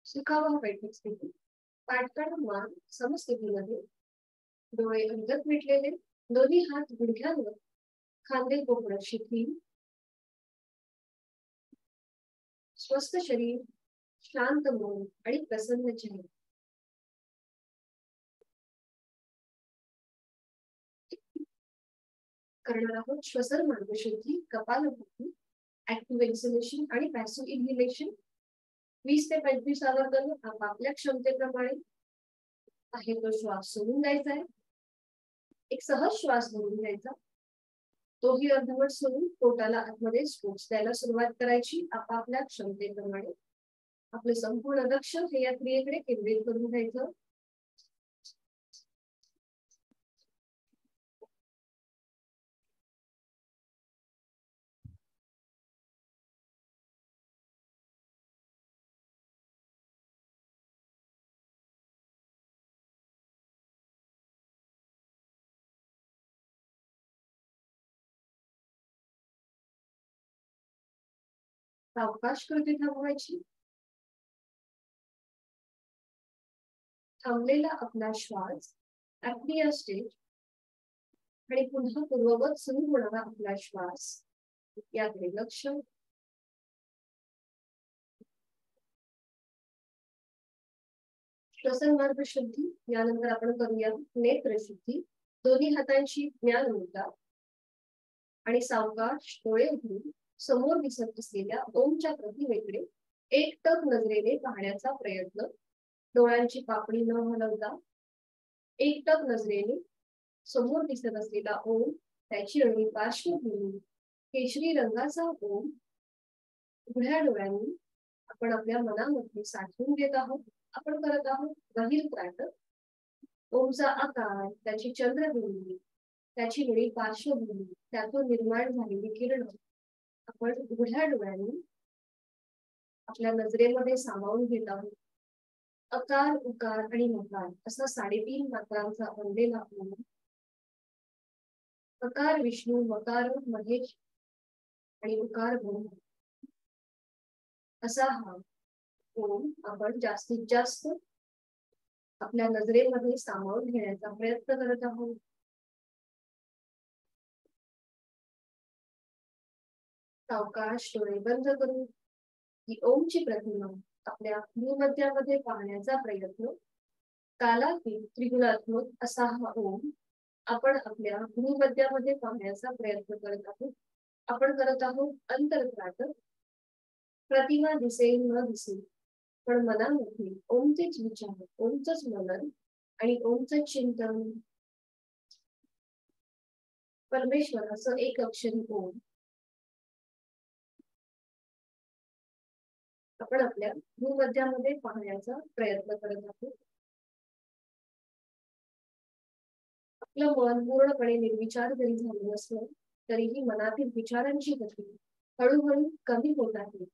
सुखावह बैठक स्थिती. पाठकाण मान समस्थितीमध्ये, डोळे अंगत मिटलेले, दोन्ही हात गुडघ्यांवर, खांदे कोपरत शिथिल, स्वस्थ शरीर, शांत मन आणि प्रसन्न चेहरा. करणार आहोत श्वसन मार्गशुद्धी, कपालभाती, ऍक्टिव्ह एक्सलेशन आणि पॅसिव्ह इन्हेलेशन. 20 ते 25 आवर्तन आपापल्या क्षमतेप्रमाणे. आहे तो श्वास सोडून द्यायचा आहे. एक सहज श्वास धरून घ्यायचा, तोही अर्धवट सोडून पोटाला आतमध्ये स्पोर्ट्स द्यायला सुरुवात करायची आपापल्या क्षमतेप्रमाणे. आपलं संपूर्ण लक्ष हे या क्रियेकडे केंद्रित करून घ्यायचं. सावकाश कृती थांबवायची. थांबलेला आपला श्वास ऍप्निया स्टेज आणि पुन्हा पूर्ववत सुरू होणारा आपला श्वास याकडे लक्ष. श्वसन मार्ग शुद्धी. यानंतर आपण करूया नेत्र शुद्धी. दोन्ही हातांची ज्ञान मुद्रा आणि सावकाश डोळे उघडून समोर दिसत असलेल्या ओमच्या प्रतिमेकडे एकटक नजरेने पाहण्याचा प्रयत्न. डोळ्यांची पापणी न हलवता एकटक नजरेने समोर दिसत असलेला ओम, त्याची रंगी पार्श्वभूमी केशरी रंगाचा ओम उघड्या डोळ्यांनी आपण आपल्या मनामध्ये साठवून घेत आहोत. आपण करत आहोत गहीर त्राटक. ओमचा आकार, त्याची चंद्रबिंदी, त्याची वेळी पार्श्वभूमी, त्यातून निर्माण झालेली किरण आपण उघड्या डोळ्यांनी आपल्या नजरेमध्ये सामावून घेत आहोत. अकार, उकार आणि मकार असा 3.5 मात्रांचा बनलेला ओम. अकार विष्णू, मकार महेश आणि उकार ब्रह्म असा हा ओम आपण जास्तीत जास्त आपल्या नजरेमध्ये सामावून घेण्याचा प्रयत्न करत आहोत. सावकाश डोळे बंद करून ही ओमची प्रतिमा आपल्या भूमध्यामध्ये पाहण्याचा प्रयत्न. कालातीत त्रिगुणात्मक असा हा ओम आपण आपल्या भूमध्यामध्ये पाहण्याचा प्रयत्न करत आहोत. आपण करत आहोत अंतर्त्राटक. प्रतिमा दिसेल न दिसेल, पण मनामध्ये ओमचेच विचार, ओमचंच मनन आणि ओमचं चिंतन. परमेश्वराचं एक अक्षरी ओम आपण आपल्या भूमध्यामध्ये पाहण्याचा प्रयत्न करत आहोत. आपलं मन पूर्णपणे निर्विचार जरी झालं नसलं तरीही मनातील विचारांची गती हळूहळू कमी होत आहे.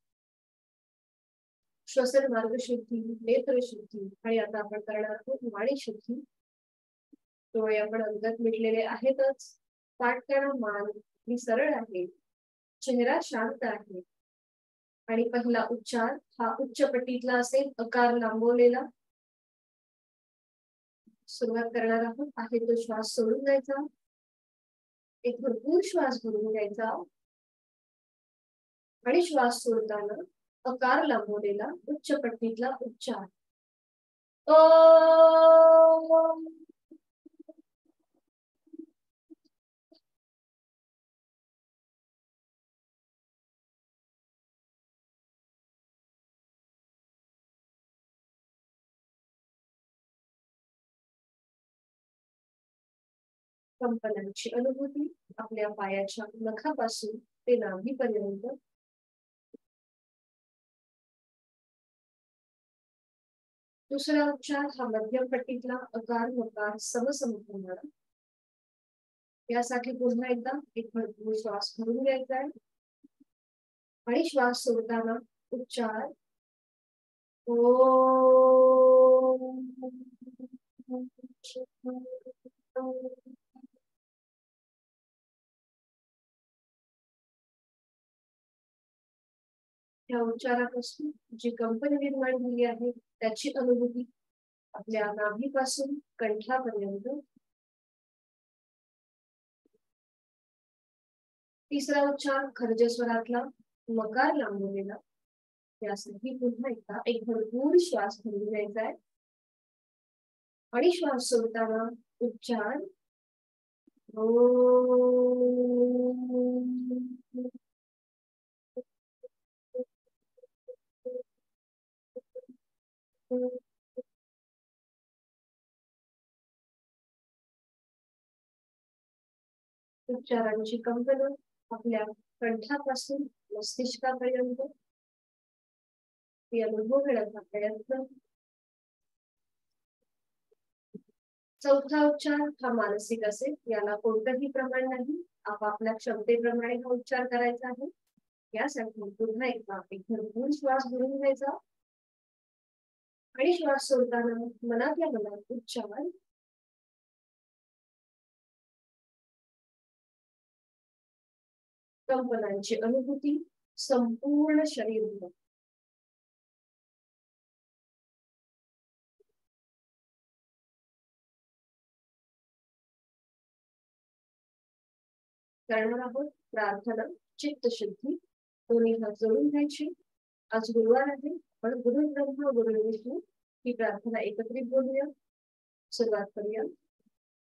श्वसन मार्ग शुद्धी, नेत्र शुद्धी आणि आता आपण करणार आहोत वाणी शुद्धी. डोळे आपण अंगत मिटलेले आहेतच. पाठकाणा मान सरळ आहे, चेहरा शांत आहे आणि पहिला उच्चार हा उच्च पट्टीतला असेल, अकार लांबवलेला. सुरुवात करणार आहोत. आहे तो श्वास सोडून द्यायचा. एक भरपूर श्वास भरून घ्यायचा आणि श्वास सोडताना अकार लांबवलेला उच्च पट्टीतला उच्चार. कंपनांची अनुभूती आपल्या पायाच्या नखापासून ते नाभीपर्यंत. दुसरा उच्चार हा मध्यम पट्टीतला अकार मकार समसमपणारा. यासाठी पुन्हा एकदा एक भरपूर श्वास भरून घ्यायचा आहे आणि श्वास सोडताना उच्चार या उच्चारापासून जी कंपन निर्माण झाली आहे त्याची अनुभूती आपल्या नाभीपासून कंठापर्यंत. तिसरा उच्चार खर्जस्वरातला मकार लांबवलेला. यासाठी पुन्हा एकदा एक भरपूर श्वास घेऊन घ्यायचा आहे आणि श्वास सोडताना उच्चार उच्चारांची कंपन आपल्या कंठापासून मस्तिष्कापर्यंत ती अनुभव घेण्याचा प्रयत्न. चौथा उच्चार हा मानसिक असेल, याला कोणतंही प्रमाण नाही, आपापल्या क्षमतेप्रमाणे हा उच्चार करायचा आहे. यासाठी पुन्हा एकदा एक भरपूर श्वास घेऊन घ्यायचा आणि श्वास सोडताना मनातल्या मनात उच्चार कंपनांची अनुभूती संपूर्ण शरीर. करणार आहोत प्रार्थना चित्तशुद्धी. दोन्ही हात जोडून घ्यायची. आज गुरुवार आहे, पण गुरु ब्रह्मा गुरु विष्णू ही प्रार्थना एकत्रित बोलूया. सुरुवात करूया.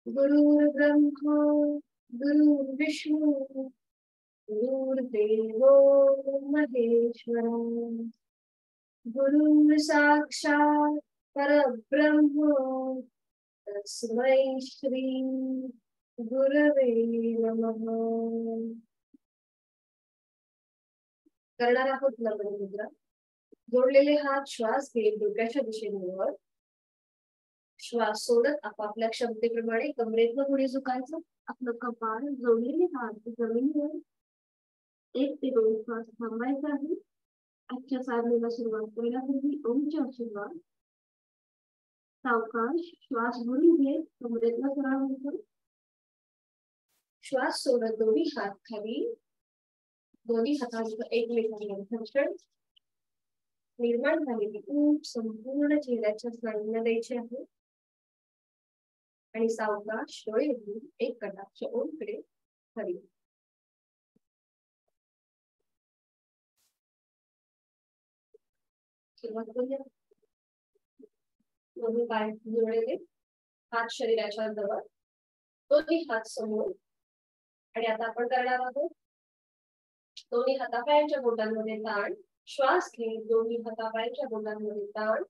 गुरु ब्रह्मा गुरु विष्णू गुरुर्देवो महेश्वरा गुरु साक्षात परब्रह्म तस्मै श्री गुरवे नमः. करणार आहोत नमन मुद्रा. जोडलेले हात श्वास घेत डोक्याच्या दिशेने वर. श्वास सोडत आपापल्या क्षमतेप्रमाणे कमरेतनं पुढे झुकायचं. आपलं कपाळ जोडलेले हात जमिनीवर 1 ते 2 श्वास थांबायचा आहे. आजच्या साधनेला सुरुवात करण्यापूर्वी ओमचे आशीर्वाद. सावकाश श्वास भरून घेत कमरेतनं सरळ होतो. श्वास सोडत दोन्ही हात खाली. दोन्ही हातांचं एकमेकांवर घर्षण. निर्माण झालेली ऊब संपूर्ण चेहऱ्याच्या स्नायूंना द्यायची आहे आणि सावकाश डोळे उघडून एक कटाक्ष ओमकडे खाली. सुरुवात करूया. दोन्ही पाय जोडलेले, हात शरीराच्या जवळ, दोन्ही हात समोर. आणि आता आपण करणार आहोत दोन्ही हातापायांच्या बोटांमध्ये ताण. श्वास घेत दोन्ही हातापायांच्या बोटांमध्ये ताण.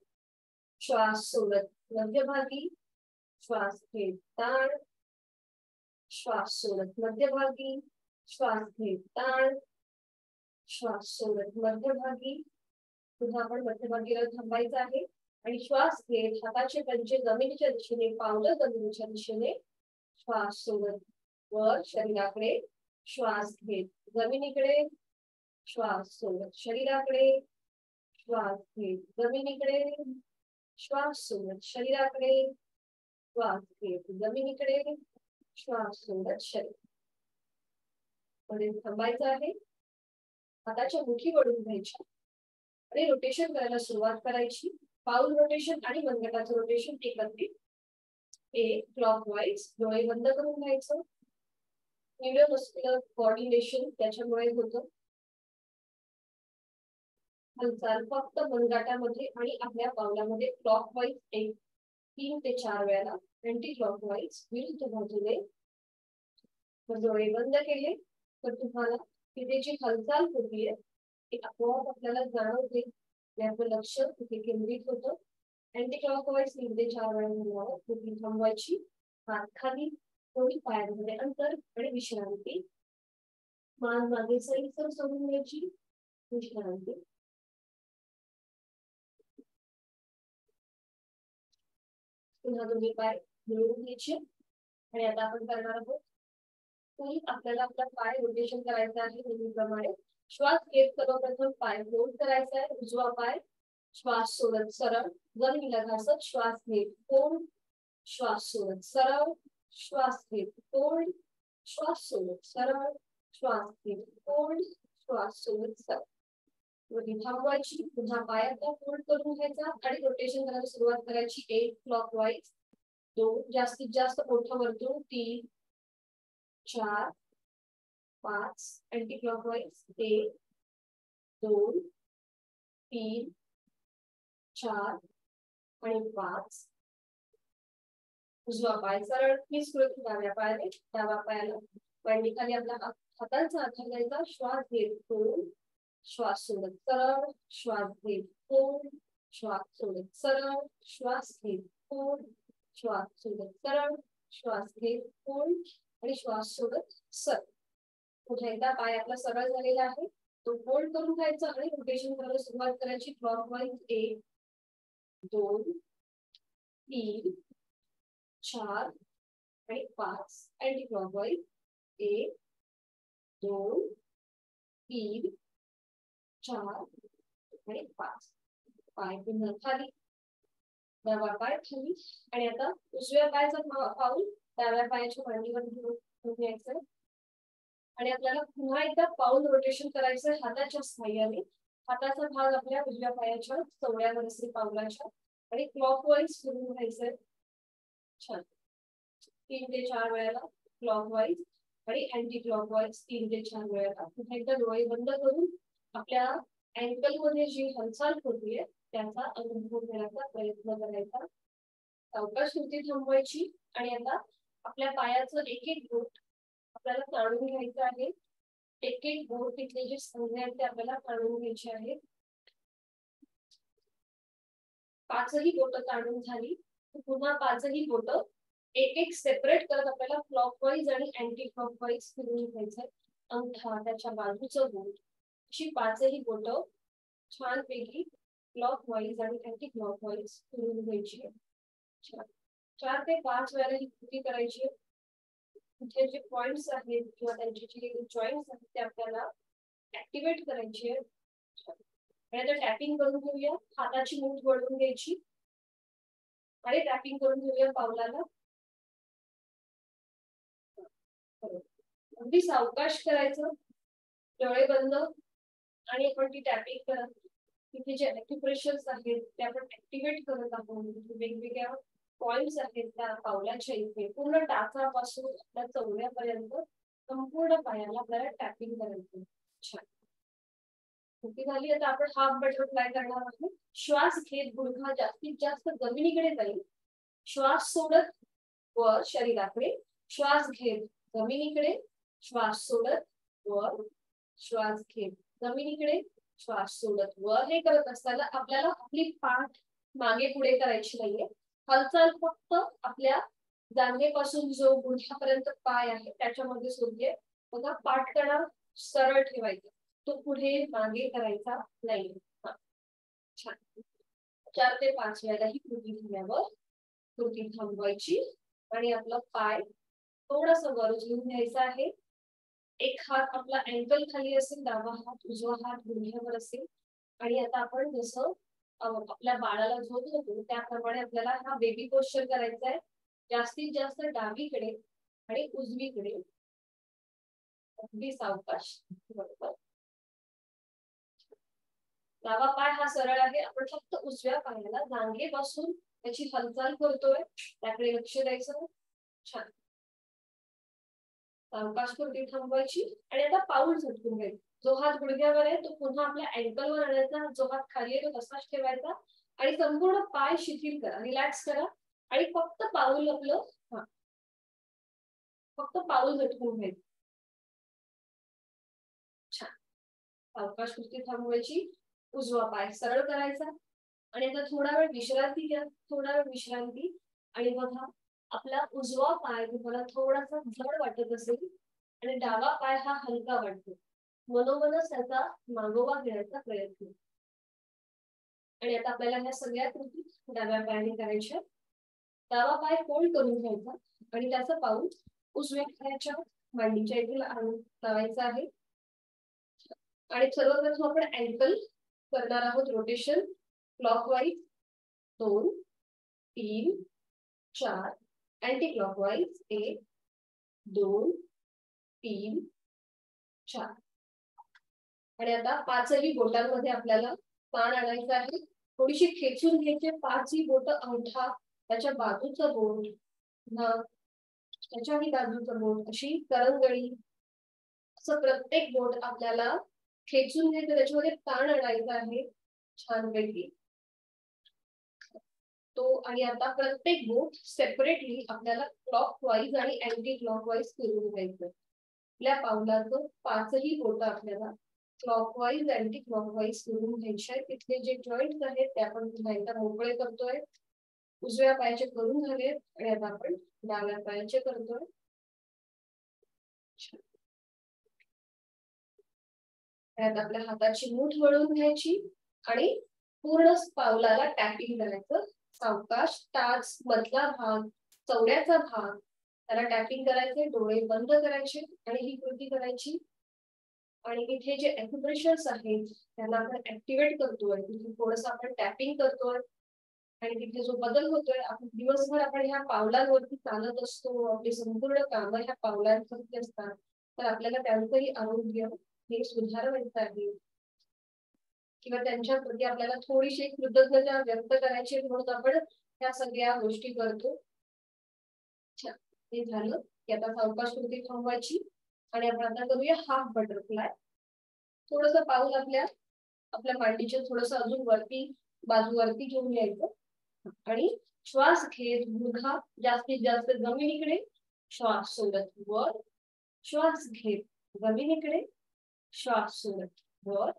श्वास सोडत मध्यभागी. श्वास घेत ताण. श्वास सोडत मध्यभागी. श्वास घेत ताण. श्वास सोडत मध्यभागी. पुन्हा आपण मध्यभागीला थांबायचं आहे आणि श्वास घेत हाताचे पंजे जमिनीच्या दिशेने, पावलं जमिनीच्या दिशेने. श्वास सोडत वर शरीराकडे. श्वास घेत जमिनीकडे. श्वास सोडत शरीराकडे. श्वास घेत जमिनीकडे. श्वास सोडत शरीराकडे. श्वास घेत जमिनीकडे. श्वास सोडत शरीर मध्ये थांबायचं आहे. हाताच्या मुठी वळून घ्यायच्या आणि रोटेशन करायला सुरुवात करायची. पाऊल रोटेशन आणि मनगटाचं रोटेशन एकत्रित. एक क्लॉकवाईज. डोळे बंद करून घ्यायचं. न्यूरोमस्क्युलर कोऑर्डिनेशन त्याच्यामुळे होतं. हालचाल फक्त मनगटामध्ये आणि आपल्या पावलामध्ये क्लॉकवाईज 3 ते 4 वेळा, अँटी क्लॉकवाईज विरुद्ध बाजूने. डोळे बंद केले तर तुम्हाला तिथे जी हालचाल होतीये ती आपोआप आपल्याला जाणवते. आपलं लक्ष तिथे केंद्रित होतं. अँटी क्लॉकवाईज 3 ते 4 वेळा झाल्यावर कुठे थांबवायची. हात खाली, दोन्ही पायांमध्ये अंतर आणि विश्रांती. मान मागे सैलसर सोडून घ्यायची. विश्रांती. पुन्हा दोन्ही पाय मिळवून घ्यायचे आणि आता आपण करणार आहोत आपल्याला आपला पाय रोटेशन करायचा आहे नेहमीप्रमाणे. श्वास घेत सर्वप्रथम पाय फोल्ड करायचा आहे. उजवा पाय. श्वास सोडत सरळ जमिनीला घासत. श्वास घेत फोल्ड. श्वास सोडत सरळ. श्वास घेत फोल्ड. श्वास सोडत सरळ. श्वास घेत फोल्ड. श्वास सोडत सरळ. थांबवायची, पुन्हा पायाचा फोल्ड करून घ्यायचा आणि रोटेशन करायला सुरुवात करायची. 1 क्लॉकवाईज, 2 जास्तीत जास्त मोठं वर्तुळ, 3 4 5 अँटी क्लॉकवाईज, 1 2 3 4 आणि 5. उजवा पाय सरळ मीच करतो, डाव्या पायाने डावा पायाला मांडी खाली आपला हातांचा आधार द्यायचा. श्वास घेत सोडून श्वास सोडत सरळ, श्वास घेत सोडून श्वास सोडत सरळ, श्वास घेत सोडून श्वास सोडत सरळ, श्वास घेत सोडून आणि श्वास सोडत सरळ. पुन्हा एकदा पाय आपला सरळ झालेला आहे, तो फोल्ड करून घ्यायचा आणि रोटेशन करायला सुरुवात करायची. क्लॉकवाईज 1 2 3 4 आणि 5 अँटी क्लॉकवाईज 1 2 3 4 आणि 5. पाय पुन्हा खाली, डावा पाय खाली आणि आता उजव्या पायाचा पाऊल डाव्या पायाच्या मांडीवर घेऊन घ्यायचं आणि आपल्याला पुन्हा एकदा पाऊल रोटेशन करायचं हाताच्या सहाय्याने. हाताचा भाग आपल्या उजव्या पायाच्या चवड्यावर असेल पावलाच्या आणि क्लॉकवाईज फिरून घ्यायचंय. छान. 3 ते 4 वेळेला क्लॉकवाईज आणि अँटी क्लॉकवाईज 3 ते 4 वेळेला. पुन्हा एकदा डोळे बंद करून आपल्या अँकल मध्ये जी हालचाल होतीये त्याचा अनुभव घेण्याचा प्रयत्न करायचा. सावकाश कृती थांबवायची आणि आता आपल्या पायाचं एक एक बोट आपल्याला ताणून घ्यायचं आहे. एक एक बोट तिथले जे सांधे आहेत ते आपल्याला ताणून घ्यायचे आहेत. 5ही बोट ताणून झाली, पुन्हा 5ही बोट एक एक सेपरेट करत आपल्याला क्लॉकवाईज आणि अँटी क्लॉकवाईज फिरवून घ्यायचंय. अंगठा, त्याच्या बाजूचं बोट, अशी 5ही बोट छानपैकी क्लॉकवाईज आणि अँटी क्लॉकवाईज फिरवून घ्यायची. 4 ते 5 वेळेला ही कृती करायची. तिथे जे पॉइंट्स आहेत किंवा त्यांचे जे जॉईंट्स आहेत ते आपल्याला ऍक्टिव्हेट करायचे आहेत. आणि आता टॅपिंग करून घेऊया. हाताची मूठ वळवून घ्यायची आणि टॅपिंग करून घेऊया पावलाला. अगदी सावकाश करायचं, डोळे बंद आणि आपण ती टॅपिंग करत तिथे जे ॲक्युप्रेशर्स आहेत ते आपण ऍक्टिव्हेट करत आहोत. वेगवेगळ्या पॉइंट्स आहेत त्या पावलाच्या इथे पूर्ण टाचापासून आपल्या चवड्यापर्यंत संपूर्ण पायाला आपल्याला टॅपिंग करायचं. छान. कृती झाली. आता आपण हाफ बटरफ्लाय करणार आहोत. श्वास घेत गुडघा जास्तीत जास्त जमिनीकडे जाईल. श्वास सोडत वर शरीराकडे, श्वास घेत जमिनीकडे, श्वास सोडत वर, श्वास घेत जमिनीकडे, श्वास सोडत वर. हे करत असताना आपल्याला आपली पाठ मागे पुढे करायची नाहीये. हालचाल फक्त आपल्या जांघेपासून जो गुडघ्यापर्यंत पाय आहे त्याच्यामध्ये सुरूये. बघा, पाठ कणा सरळ ठेवायचा, तो पुढे मागे करायचा नाही. छान. 4 ते 5 वेळेला ही कृती झाल्यावर कृती थांबवायची आणि आपला पाय थोडासा वर उचलून घ्यायचा आहे. एक हात आपला अँकल खाली असेल, डावा हात उजवा हात गुडघ्यावर असेल आणि आता आपण जसं आपल्या बाळाला झोप होतो त्याप्रमाणे आपल्याला हा बेबी पोश्चर करायचा आहे. जास्तीत जास्त डावीकडे आणि उजवीकडे, अगदी सावकाश. बरोबर. डावा पाय हा सरळ आहे. आपण फक्त उजव्या पायाला जांघेपासून त्याची हालचाल करतोय, त्याकडे लक्ष द्यायचं. छान. सावकाश कृती थांबवायची आणि आता पाऊल झटकून घ्यायचं. जो हात गुडघ्यावर आहे तो पुन्हा आपल्या अँकलवर आणायचा. जो हात खाली आहे तो तसाच ठेवायचा आणि संपूर्ण पाय शिथिल करा, रिलॅक्स करा आणि फक्त पाऊल आपलं फक्त पाऊल झटकून घ्यायचं. छान. सावकाश कृती थांबवायची. उजवा पाय सरळ करायचा आणि आता थोडा वेळ विश्रांती घ्या. थोडा वेळ विश्रांती आणि बघा आपला उजवा पाय तुम्हाला थोडासा जड वाटत असेल आणि डावा पाय हा हलका वाटतो. मनोमनच त्याचा मागोवा घेण्याचा प्रयत्न. आणि आता आपल्याला ह्या सगळ्या कृती डाव्या पायाने करायच्या. डावा पाय फोल्ड करून घ्यायचा आणि त्याचं पाऊल उजव्या पायाच्या मांडीच्या इथे आणून लावायचं आहे. आणि सर्वप्रथम आपण अँकल करणार आहोत रोटेशन. Clockwise 2 3 4 anti clockwise 1 2 3 4. आणि आता पाचही बोटांमध्ये आपल्याला पान आणायचं आहे. थोडीशी खेचून घ्यायचे. पाचही बोट, अंगठा, त्याच्या बाजूचं बोट, त्याच्याही बाजूचं बोट, अशी करंगळी, असं प्रत्येक बोट आपल्याला खेचून घ्यायचं. त्याच्यामध्ये पान आणायचं आहे छानपैकी तो. आणि आता प्रत्येक बोट सेपरेटली आपल्याला क्लॉकवाईज आणि अँटी क्लॉकवाईज फिरवून घ्यायचं. आपल्या पावलाचं पाचही बोट आपल्याला क्लॉकवाईज अँटी क्लॉकवाईज फिरवून घ्यायचे आहे. तिथले जे जॉईंट्स आहेत ते आपण पुन्हा एकदा मोकळे करतोय. उजव्या पायाचे करून झालेत आणि आता आपण डाव्या पायाचे करतोय. आता आपल्या हाताची मूठ वळवून घ्यायची आणि पूर्ण पावलाला टॅपिंग करायचं. सावकाश टाच मधला भाग, चवड्याचा भाग, त्याला टॅपिंग करायचे. डोळे बंद करायचे आणि ही कृती करायची. आणि इथे जे ॲक्युप्रेशर्स आहेत त्यांना आपण ऍक्टिव्हेट करतोय. तिथे थोडस आपण टॅपिंग करतोय आणि तिथे जो बदल होतोय, आपण दिवसभर आपण ह्या पावलांवरती चालत असतो. आपली संपूर्ण कामं ह्या पावलांवरती असतात. तर आपल्याला त्यांचंही आरोग्य हे सुधारायचं आहे किंवा त्यांच्या प्रती आपल्याला थोडीशी कृतज्ञता व्यक्त करायची म्हणून आपण ह्या सगळ्या गोष्टी करतो. हे झालं की आता सावकाश कृती थांबवायची आणि आपण आता करूया हाफ बटरफ्लाय. थोडस पाऊल आपल्या मांडीच्या थोडस अजून वरती बाजूवरती घेऊन यायचं आणि श्वास घेत गुडघा जास्तीत जास्त जमिनीकडे, श्वास सोडत वर, श्वास घेत जमिनीकडे, श्वास सोडत वर,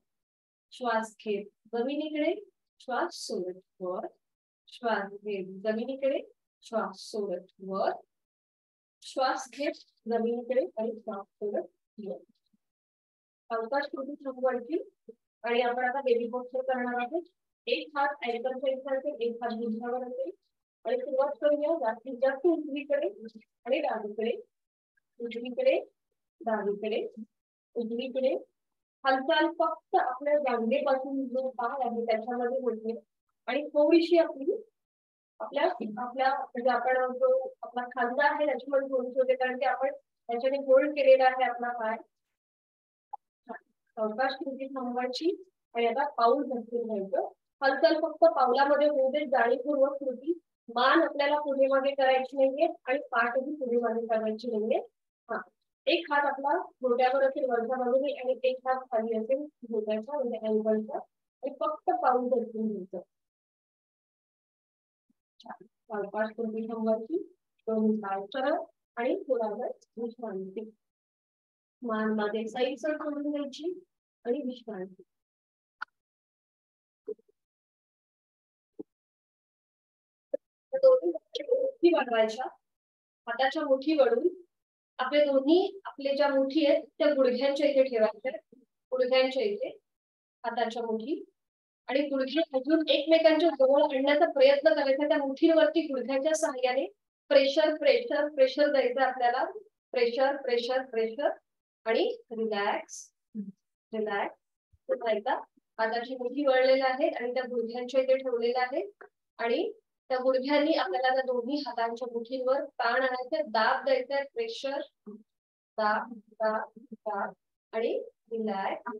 श्वास घेत जमिनीकडे, श्वास सोडत वर, श्वास घेत जमिनीकडे, श्वास सोडत वर, श्वास घेत जमिनीकडे आणि श्वास सोडत वर. सावकाश कृती थांबवायची आणि आपण आता बेबी पोस्चर करणार आहोत. एक हात अँकलच्या इथे असेल, एक हात गुडघ्यावर असेल आणि सुरुवात करूया जास्तीत जास्त उजवीकडे आणि डावीकडे, उजवीकडे डावीकडे, उजवीकडे. हालचाल फक्त आपल्या जांघेपासून जो पाय आहे त्याच्यामध्ये होते आणि थोडीशी आपली आपल्या म्हणजे आपण जो आपला खांदा आहे त्याच्यामध्ये थोडीशी होते, कारण की आपण त्याच्याने होल्ड केलेला आहे आपला पाय. सावकाश कृती थांबवायची आणि आता पाऊल धरून घ्यायचं. हालचाल फक्त पावलामध्ये होऊ दे, जाणीवपूर्वक कृती. मान आपल्याला पुढे मागे करायची नाहीये आणि पाठही पुढे मागे करायची नाहीये. एक हात आपला घोट्यावर असेल वरच्या बाजूने आणि एक हात खाली असेल घोट्याच्या म्हणजे अँकलचा आणि फक्त पाऊल धरून घ्यायचं. सावकाश कृती थांबवायची. दोन्ही पाय सरळ आणि थोडा वेळ विश्रांती. मान मध्ये सैलसर करून घ्यायची आणि विश्रांती. मुठी बनवायच्या. हाताच्या मुठी वळून आपले दोन्ही आपले ज्या मुठी आहेत त्या गुडघ्यांच्या इथे ठेवायच्या. गुडघ्यांच्या इथे हाताच्या मुठी आणि गुडघे अजून एकमेकांच्या जवळ आणण्याचा प्रयत्न करायचा. त्या मुठीवरती गुडघ्याच्या सहाय्याने प्रेशर प्रेशर प्रेशर द्यायचं आपल्याला. प्रेशर प्रेशर प्रेशर आणि रिलॅक्स रिलॅक्स. पुन्हा एकदा हाताची मुठी वळलेल्या आहेत आणि त्या गुडघ्यांच्या इथे ठेवलेल्या आहेत आणि त्या गुडघ्यांनी आपल्याला त्या दोन्ही हातांच्या मुठींवर ताण आणायचे, दाब द्यायचा. प्रेशर दाब दाब दाब आणि रिलॅक्स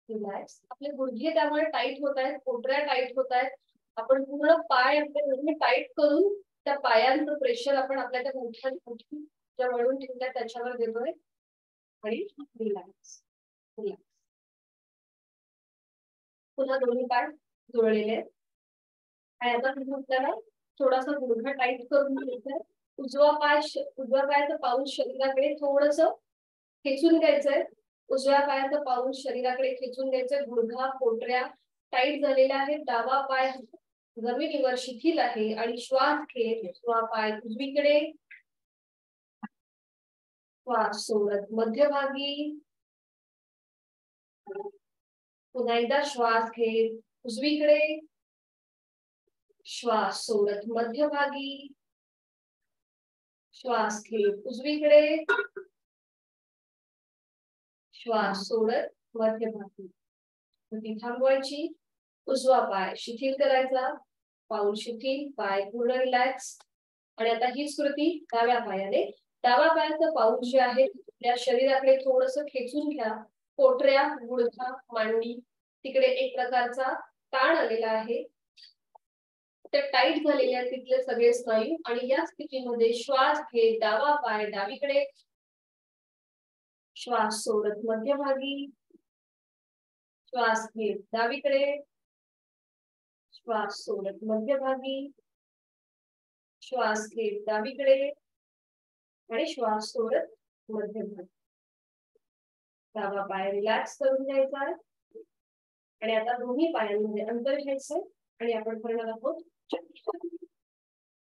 रिलॅक्स. आपले गुडघे त्यामुळे टाईट होत आहेत, पोटऱ्या टाईट होत आहेत. आपण पूर्ण पाय आपले टाईट करून त्या पायांचं प्रेशर आपण आपल्या त्या मुठी ज्या वळून ठेवल्या त्याच्यावर देतोय आणि रिलॅक्स रिलॅक्स. पुन्हा दोन्ही पाय जुळलेले आहेत आणि आता आपल्याला थोडासा गुडघा टाईट करून घ्यायचा. उजव्या पायाचं पाऊल शरीराकडे थोडस खेचून घ्यायचंय. उजव्या पायाचं पाऊल शरीराकडे खेचून घ्यायचंय. गुडघा पोटऱ्या टाईट झालेल्या आहेत. डावा पाय जमिनीवर शिथिल आहे आणि श्वास घेत उजवा पाय उजवीकडे, श्वास सोडत मध्यभागी, पुन्हा एकदा श्वास घेत उजवीकडे, श्वास सोडत मध्यभागी, श्वास घेत उजवीकडे, श्वास सोडत मध्यभागी. कृती थांबवायची. उजवा पाय शिथिल करायचा, पाऊल शिथिल, पाय पूर्ण रिलॅक्स. आणि आता हीच कृती डाव्या पायाने. डाव्या पायाचं पाऊल जे आहे त्या शरीराकडे थोडस खेचून घ्या. पोटऱ्या, गुडघा, मांडी तिकडे एक प्रकारचा ताण आलेला आहे, त्या टाईट झालेल्या तिथले सगळे स्नायू. आणि या स्थितीमध्ये श्वास घेत डावा पाय डावीकडे, श्वास सोडत मध्यभागी, श्वास घेत डावीकडे, श्वास सोडत मध्यभागी, श्वास घेत डावीकडे आणि श्वास सोडत मध्यभागी. डावा पाय रिलॅक्स करून घ्यायचा आहे आणि आता दोन्ही पायांमध्ये अंतर घ्यायचंय आणि आपण करणार आहोत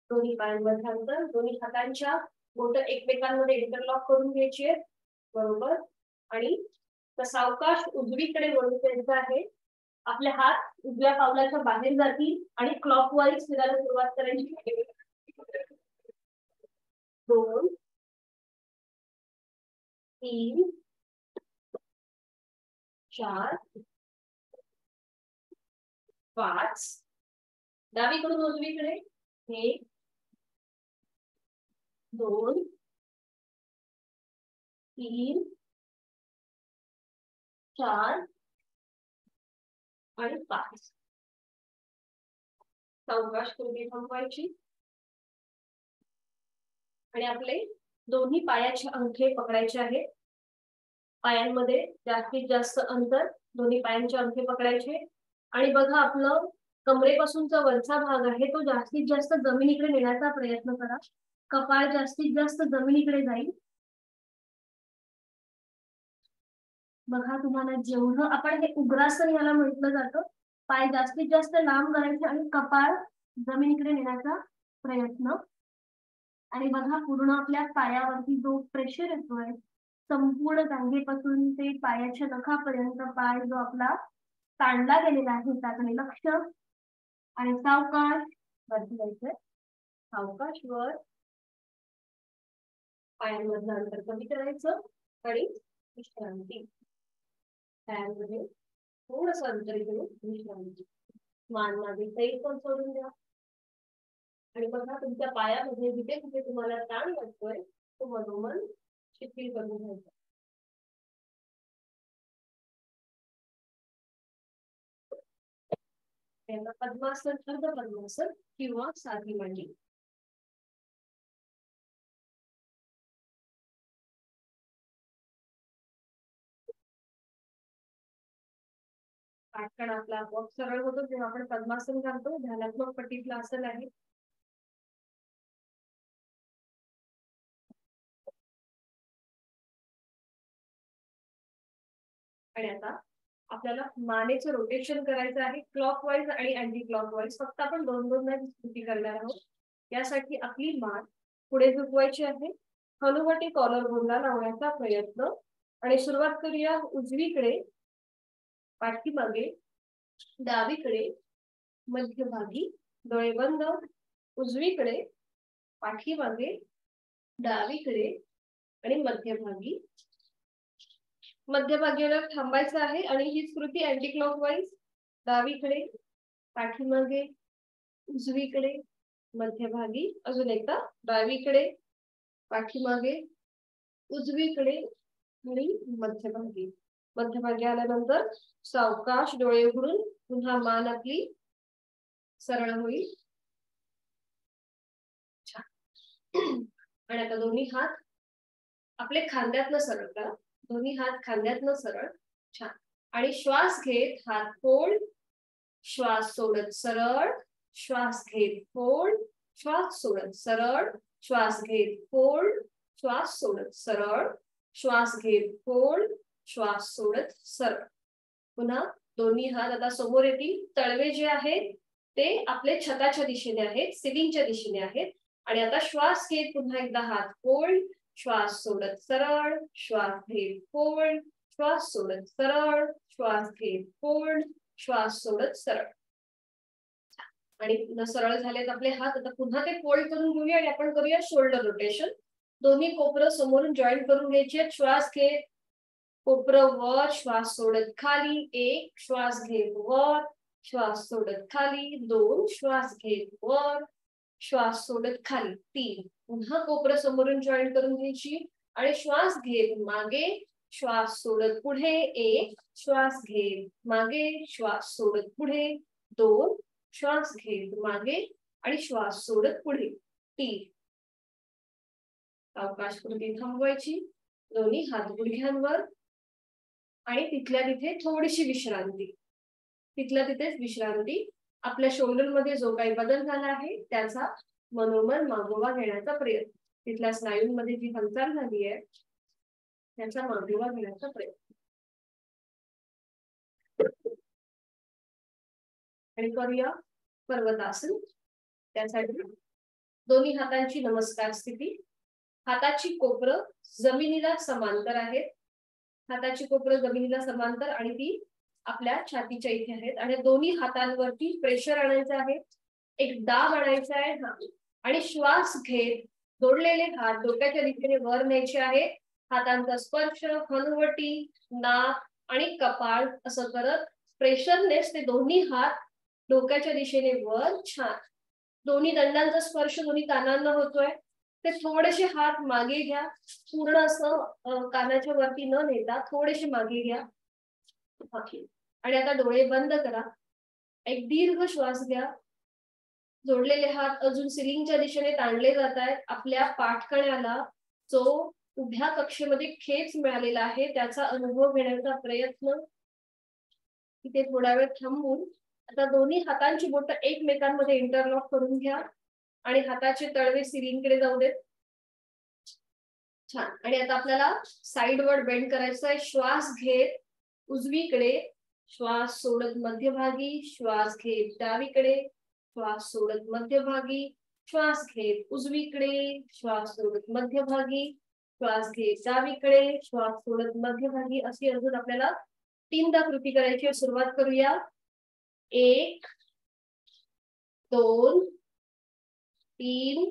दोन्ही पायांमध्ये अंतर. दोन्ही हातांच्या बोट एकमेकांमध्ये इंटरलॉक करून घ्यायची आहेत, बरोबर. आणि सावकाश उजवीकडे वळून द्यायचं आहे. आपले हात उजव्या पावलाच्या बाहेर जातील आणि क्लॉकवाईज फिरायला सुरुवात करायची. 2 3 4 5. डावीकडून उजवीकडे 1 2 3 4 आणि 5. सावकाश कृती थांबवायची आणि आपले दोन्ही पायाचे अंगठे पकडायचे आहेत. पायांमध्ये जास्तीत जास्त अंतर, दोन्ही पायांचे अंगठे पकडायचे. आणि बघा, आपलं कमरेपासूनचा वरचा भाग आहे तो जास्तीत जास्त जमिनीकडे नेण्याचा प्रयत्न करा. कपाळ जास्तीत जास्त जमिनीकडे जाईल. बघा, तुम्हाला जेवढं आपण हे उग्रासन याला म्हटलं जातं, पाय जास्तीत जास्त लांब करायचे आणि कपाळ जमिनीकडे नेण्याचा प्रयत्न. आणि बघा, पूर्ण आपल्या पायावरती जो प्रेशर येतोय संपूर्ण जांघेपासून ते पायाच्या नखापर्यंत पाय जो आपला ताणला गेलेला आहे त्याकडे लक्ष. आणि सावकाश वरती जायचंय, सावकाश वर. पायांमधलं अंतर कमी करायचं आणि विश्रांती. पायांमध्ये थोडस अंतर घेऊन विश्रांती. मान मागे सैल पण सोडून द्या. आणि बघा, तुमच्या पायामध्ये जिथे कुठे तुम्हाला ताण वाटतोय तो मनोमन शिथिल करून घ्यायचा. पद्मासन, अर्ध पद्मासन किंवा साधी मांडी. पाठकण आपला आपोआप सरळ होतो जेव्हा आपण पद्मासन घालतो. ध्यानात्मक पट्टीतलं आसन आहे. आणि आता आपल्याला मानेचं रोटेशन करायचं आहे, क्लॉकवाईज आणि अँटी क्लॉकवाईज. फक्त आपण 2-2 कृती करणार आहोत. यासाठी आपली मान पुढे झुकवायची आहे. हनुवटी कॉलर बोनला लावण्याचा प्रयत्न. आणि सुरुवात करूया उजवीकडे, पाठीमागे, डावीकडे, मध्यभागी. डोळे बंद. उजवीकडे, पाठीमागे, डावीकडे आणि मध्यभागी. मध्यभागीला थांबायचं आहे आणि ही कृती अँटी क्लॉकवाईज. डावीकडे, पाठीमागे, उजवीकडे, मध्यभागी. अजून एकदा डावीकडे, पाठीमागे, उजवीकडे आणि मध्यभागी. मध्यभागी आल्यानंतर सावकाश डोळे उघडून पुन्हा मान आपली सरळ होईल. आणि आता दोन्ही हात आपले खांद्यातनं सरळ करा. दोन्ही हात खांद्यातनं सरळ. छान. आणि श्वास घेत हात फोल्ड, श्वास सोडत सरळ, श्वास घेत फोल्ड, श्वास सोडत सरळ, श्वास घेत फोल्ड, श्वास सोडत सरळ, श्वास घेत फोल्ड, श्वास सोडत सरळ. पुन्हा दोन्ही हात आता समोर येतील. तळवे जे आहेत ते आपले छताच्या दिशेने आहेत, सिलिंगच्या दिशेने आहेत. आणि आता श्वास घेत पुन्हा एकदा हात फोल्ड, श्वास सोडत सरळ, श्वास घेत फोल्ड, श्वास सोडत सरळ, श्वास घेत फोल्ड, श्वास सोडत सरळ. आणि सरळ झालेत आपले हात. आता पुन्हा ते फोल्ड करून घेऊया आणि आपण करूया शोल्डर रोटेशन. दोन्ही कोपरं समोरून जॉईन करून घ्यायचे. श्वास घेत कोपरं वर, श्वास सोडत खाली. 1 श्वास घेत वर, श्वास सोडत खाली. 2 श्वास घेत वर, श्वास सोडत खाली. 3 पुन्हा कोपरं समोरून जॉईन करून घ्यायची आणि श्वास घेत मागे, श्वास सोडत पुढे 1, श्वास घेत मागे, श्वास सोडत पुढे 2, श्वास घेत मागे आणि श्वास सोडत पुढे 3. सावकाश कृती थांबवायची. दोन्ही हात गुडघ्यांवर आणि तिथल्या तिथे थोडीशी विश्रांती. तिथल्या तिथेच विश्रांती. आपल्या शोल्डर मध्ये जो काही बदल झाला आहे त्याचा मनोमन मागोवा घेण्याचा प्रयत्न. तिथल्या स्नायूंमध्ये जी हालचाल झाली आहे त्याचा मागोवा घेण्याचा प्रयत्न. आणि करूया पर्वतासन. त्यासाठी दोन्ही हातांची नमस्कार स्थिती. हाताची कोपरं जमिनीला समांतर आहेत. हाताची कोपरं जमिनीला समांतर आणि ती आपल्या छातीच्या इथे आहेत. आणि दोन्ही हातांवरती प्रेशर आणायचं आहे. एक दाब आणायचा आहे. आणि श्वास घेत जोडलेले हात डोक्याच्या दिशेने वर न्यायचे आहेत. हातांचा स्पर्श हनुवटी, नाक आणि कपाळ असं करत प्रेशरनेस ते दोन्ही हात डोक्याच्या दिशेने वर. छान. दोन्ही दंडांचा स्पर्श दोन्ही कानांना होतोय. ते थोडेसे हात मागे घ्या. पूर्ण असं कानाच्या वरती न नेता थोडेसे मागे घ्या. आणि आता डोळे बंद करा. एक दीर्घ श्वास घ्या. जोडलेले हात अजून सिलिंगच्या दिशेने ताणले जात आहेत. आपल्या पाठकण्याला जो उभ्या कक्षेमध्ये खेच मिळालेला आहे त्याचा अनुभव घेण्याचा प्रयत्न. इथे थोडा वेळ थांबून आता दोन्ही हातांची बोटं एकमेकांमध्ये इंटरलॉक करून घ्या आणि हाताचे तळवे सिलिंगकडे जाऊ देत. छान. आणि आता आपल्याला साइडवर्ड बेंड करायचं आहे. श्वास घेत उजवीकडे, श्वास सोडत मध्यभागी, श्वास घेत डावीकडे, श्वास सोडत मध्यभागी, श्वास घेत उजवीकडे, श्वास सोडत मध्यभागी, श्वास घेत डावीकडे, श्वास सोडत मध्यभागी. अशी अजून आपल्याला 3दा कृती करायची. सुरुवात करूया. 1, 2, 3,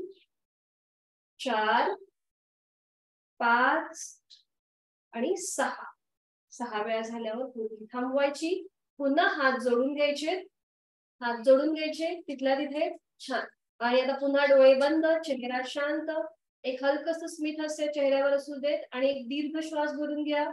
4, 5 आणि 6. 6 वेळा झाल्यावर कृती थांबवायची. पुन्हा हात जोडून घ्यायचे. हात जोडून घ्यायचे तिथल्या तिथे. छान. आणि आता पुन्हा डोळे बंद, चेहरा शांत. एक हलकस स्मित हास्य चेहऱ्यावर असू देत आणि एक दीर्घ श्वास भरून घ्या.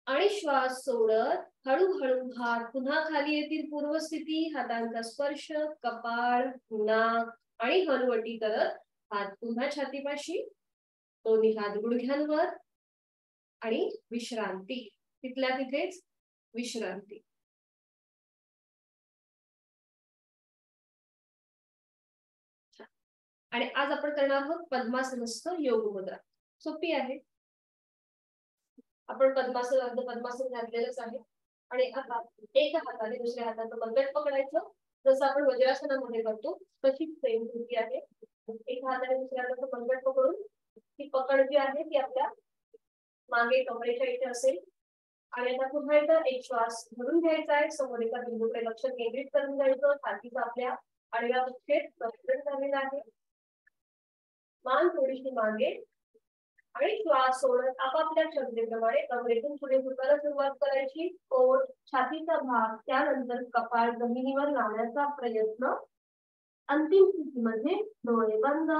आणि श्वास सोडत हळूहळू हात पुन्हा खाली येतील पूर्वस्थिती. हातांचा स्पर्श कपाळ, नाक आणि हनुवटी करत हात पुन्हा छातीपाशी. दोन्ही हात गुडघ्यांवर आणि विश्रांती. तिथल्या तिथेच विश्रांती. आणि आज आपण करणार आहोत पद्मासनस्थ योग मुद्रा. सोपी आहे. आपण पद्मासन अर्ध पद्मासन घातलेलंच आहे. आणि आता एका हाताने दुसऱ्या हाताचं मनगट पकडायचं. जसं आपण वज्रासनामध्ये करतो तशीच सेम कृती आहे. एका हाताने दुसऱ्या हाताचं मनगट पकडून ती पकड जी आहे ती आपल्या मागे कमरेच्या इथे असेल. आणि आता पुन्हा एकदा एक श्वास भरून घ्यायचा आहे. समोर एका बिंदूकडे लक्ष केंद्रित करून जायचं. छातीचा आपल्या आडव्या कक्षेत प्रसरण झालेला आहे. मान थोडीशी मागे आणि श्वास सोडत आपापल्या क्षमतेप्रमाणे कमरेतून पुढे झुकायला सुरुवात करायची. पोट, छातीचा भाग, त्यानंतर कपाळ जमिनीवर लावण्याचा प्रयत्न. अंतिम स्थितीमध्ये डोळे बंद.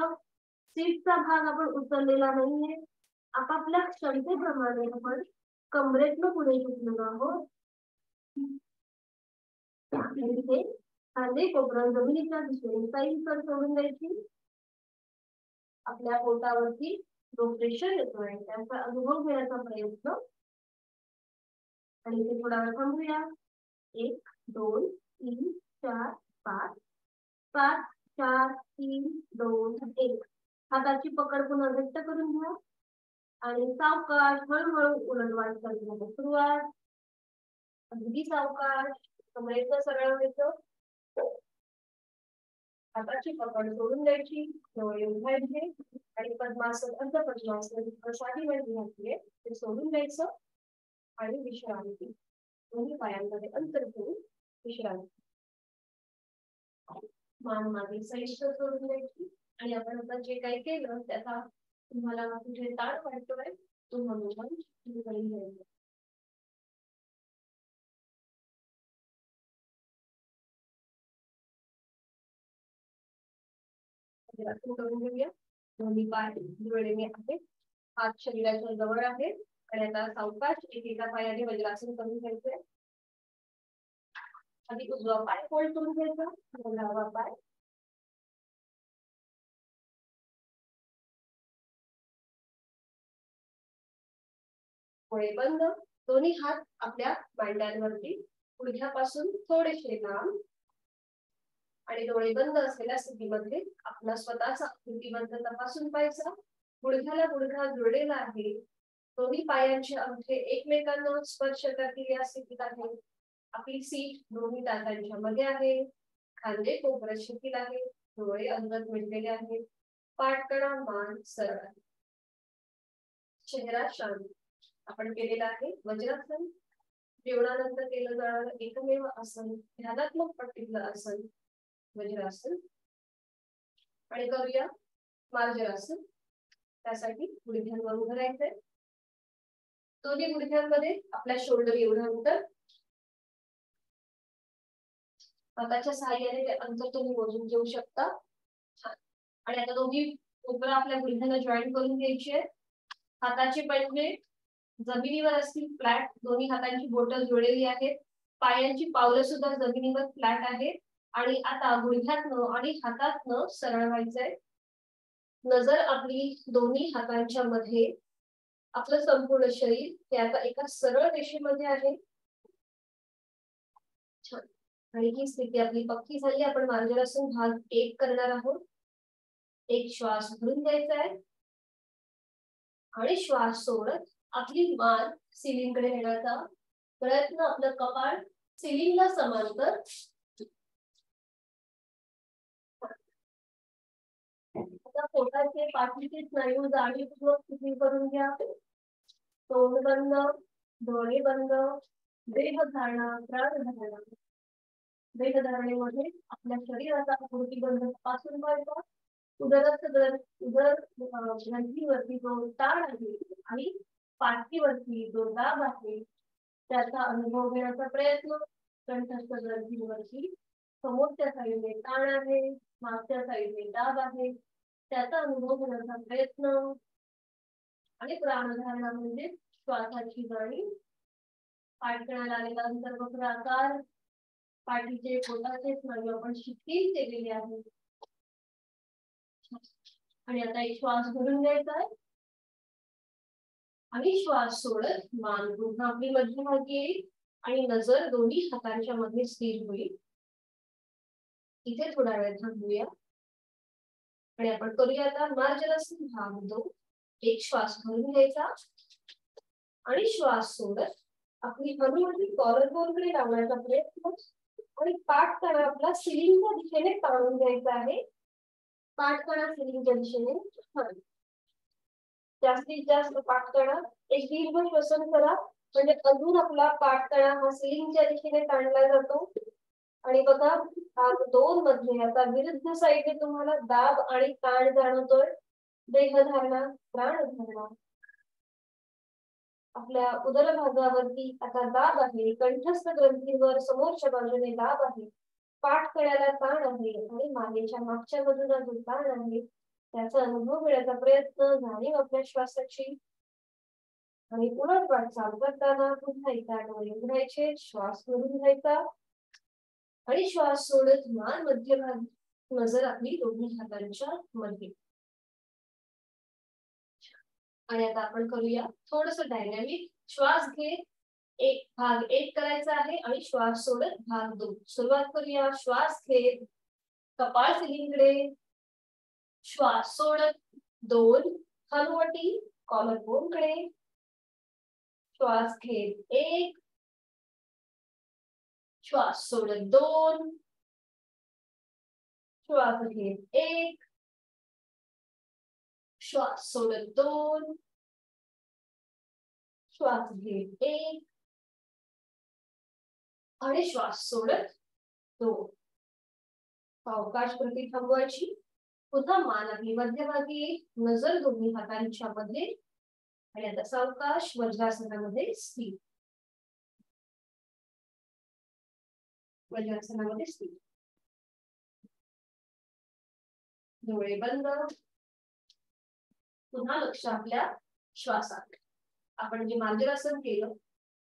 सीटचा भाग आपण उचललेला नाहीये. आपापल्या क्षमतेप्रमाणे आपण कमरेतनं पुढे झुकलेलो आहोत. इथे खांदे कोपरा जमिनीच्या दिशेने साईडवर सोडून द्यायची. आपल्या पोटावरती जो प्रेशर येतोय त्याचा अनुभव घेण्याचा प्रयत्न. आणि इथे थोडा वेळ थांबूया. 1, 2, 3, 4, 5. 5, 4, 3, 2, 1. हाताची पकड पुन्हा घट्ट करून घ्या. आणि सावकाश हळूहळू उलटवाट करण्याला सुरुवात. अगदी सावकाश. कमरेचं सरळ व्हायचं. हाताची पकड सोडून द्यायची. डोळे उघडायचे आणि पद्मासन अर्ध पद्मासन प्रसादी वेळी घातलीये ते सोडून द्यायचं आणि विश्रांती. दोन्ही पायांमध्ये अंतर ठेवून विश्रांती. मान मागे सैष्ठ सोडून द्यायची. आणि आपण आता जे काही केलं त्याचा तुम्हाला कुठे ताण वाटतोय तो मनोमन घ्यायचं. करून घेऊया. दोन्ही पाय जुळलेले आहेत. हात शरीराच्या जवळ आहे आणि आता सावकाश एकेका पायाने वज्रासन करून घ्यायचंय. आधी उजवा पाय फोल्ड करून घ्यायचा, डावा पाय डोळे बंद, दोन्ही हात आपल्या मांड्यांवरती, गुडघ्यापासून थोडेसे लांब आणि डोळे बंद असलेल्या स्थितीमध्ये आपला स्वतःचा आकृतिबंध तपासून पाहायचा. गुडघ्याला गुडघा जोडलेला आहे, दोन्ही पायांचे अंगठे एकमेकांना स्पर्श करतील या स्थितीत आहे. आपली सीट दोन्ही टाचांच्या मध्ये आहे, खांदे कोपऱ्यात शिथिल आहे, डोळे अंगत मिटलेले आहेत, पाठकणा मान सरळ आहे, चेहरा शांत. आपण केलेला आहे वज्रासन, जेवणानंतर केलं जाणारं एकमेव आसन, ध्यानात्मक पट्टीतलं आसन वज्रासन. आणि करूया मार्जरासन. त्यासाठी गुडघ्यांवर उभं राहायचंय, दोन्ही गुडघ्यांमध्ये आपल्या शोल्डर एवढं अंतर, हाताच्या सहाय्याने ते अंतर तुम्ही मोजून घेऊ शकता. आणि आता दोन्ही उभं आपल्या गुडघ्यांना जॉईन करून घ्यायचे. हाताचे पंजे जमिनीवर असतील फ्लॅट, दोन्ही हातांची बोटं जोडलेली आहेत, पायांची पावलं सुद्धा जमिनीवर फ्लॅट आहेत. आणि आता गुडघ्यातनं आणि हातातनं सरळ व्हायचंय. नजर आपली दोन्ही हातांच्या मध्ये, आपलं संपूर्ण शरीर ते आता एका सरळ रेषेमध्ये आहे. छान. आणि ही स्थिती आपली पक्की झाली. आपण मार्जरासन भाग 1 करणार आहोत. एक श्वास भरून घ्यायचा आहे आणि श्वास सोडत आपली मान सिलिंगकडे नेण्याचा प्रयत्न, आपलं कपाळ सिलिंगला समांतर. आता पोटाचे पाठीचे स्नायू जाणीवपूर्वक स्थिती करून घ्या. तोंड बंद, डोळे बंद, देहधारणा, प्राणधारणा. देहधारणेमध्ये आपल्या शरीराचा आकृतिबंध तपासून पाहायचा. उदर ग्रंथीवरती जो ताण आहे आणि पाठीवरती जो दाब आहे त्याचा अनुभव घेण्याचा प्रयत्न. कंठस्थ ग्रंथीवरती समोरच्या साईडने ताण आहे, मागच्या साईडने दाब आहे, त्याचा अनुभव घेण्याचा प्रयत्न. आणि प्राणधारणा म्हणजे श्वासाची जाणीव. पाठकणाला आलेला अंतर्वक्र आकार, पाठीचे पोटाचे स्नायू आपण शिथिल केलेले आहे. आणि आता एक श्वास भरून घ्यायचा आहे आणि श्वास सोडत मान पुन्हा आपली मध्यभागी येईल आणि नजर दोन्ही हातांच्या मध्ये स्थिर होईल. इथे थोडा वेळ थांबूया आणि आपण करूया आता मार्जरासन भाग 2. एक श्वास भरून घ्यायचा आणि श्वास सोडत आपली हनुवटी कॉलर बोनकडे लावण्याचा प्रयत्न आणि पाठकणा आपला सिलिंगच्या दिशेने ताणून घ्यायचा आहे. पाठकणा सिलिंगच्या दिशेने जास्तीत जास्त पाठकणा एक दीर्घ श्वसन करा, म्हणजे अजून आपला पाठकणा हा सिलिंगच्या दिशेने ताणला जातो. आणि बघा भाग 2 मध्ये आता विरुद्ध साईडने तुम्हाला दाब आणि ताण जाणवतोय. देहधारणा, प्राणधारणा. आपल्या उदर भागावरती आता दाब आहे, कंठस्थ ग्रंथीवर समोरच्या बाजूने दाब आहे, पाठकण्याला ताण आहे आणि मानेच्या मागच्या बाजूला जो ताण आहे त्याचा अनुभव घेण्याचा प्रयत्न. जाणीव आपल्या श्वासाची. आणि पुन्हा पाठ चालू करताना पुन्हा एकदा डोळे उघडायचे, श्वास भरून घ्यायचा आणि श्वास सोडत मान मध्यभागी, नजर आपली दोन्ही हातांच्या मध्ये. आणि आता आपण करूया थोडस डायनॅमिक. श्वास घे, एक भाग 1 करायचा आहे आणि श्वास सोडत भाग 2. सुरुवात करूया. श्वास घेत कपाळ सिलिंगकडे, श्वास सोडत 2 हनुवटी कॉलर बोनकडे, श्वास घेत 1, श्वास सोडत 2, श्वास घेत 1, श्वास सोडत 2, श्वास घेत 1 आणि श्वास सोडत 2. सावकाश गती थांबवायची. पुन्हा मान आपली मध्यभागी, नजर दोन्ही हातांच्या मध्ये आणि आता सावकाश वज्रासनामध्ये स्थिर. वज्रासनामध्ये स्थिर. डोळे बंद. पुन्हा लक्ष आपल्या श्वासात. आपण जे मार्जरासन केलं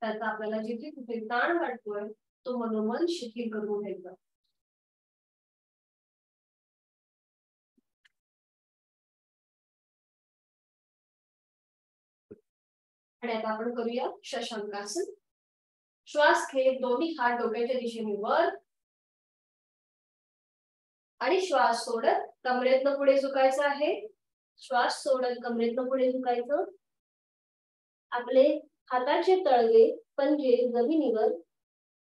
त्याचा आपल्याला जिथे कुठे ताण वाटतोय तो मनोमन शिथिल करून घ्यायचा. आणि आता आपण करूया शशांकासन. श्वास घेत दोन्ही हात डोक्याच्या दिशेने वर आणि श्वास सोडत कमरेतनं पुढे झुकायचं आहे. श्वास सोडत कमरेतनं पुढे झुकायचं. आपले हाताचे तळवे पंजे जमिनीवर,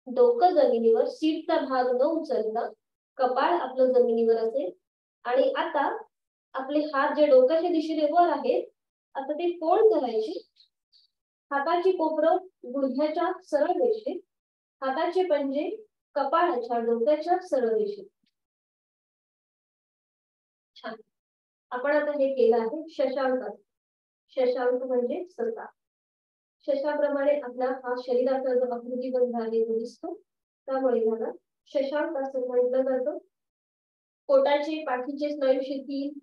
डोकं जमिनीवर, सीटचा भाग न उचलता कपाळ आपलं जमिनीवर असेल. आणि आता आपले हात जे डोक्याच्या दिशेने वर आहेत आता ते फोल्ड करायचे. हाताची कोपरं गुडघ्याच्या सरळ रेषेत, हाताचे पंजे कपाळाच्या डोक्याच्या सरळ रेषेत. छान. आपण आता हे केलं आहे शशांक. शशांक म्हणजे सरकार. शशाप्रमाणे आपला हा शरीराचा जो आकृतीबंध आहे तो दिसतो, त्यामुळे ह्याला शशांक असं म्हटलं जातं. पोटाचे पाठीचे स्नायू शिथिल,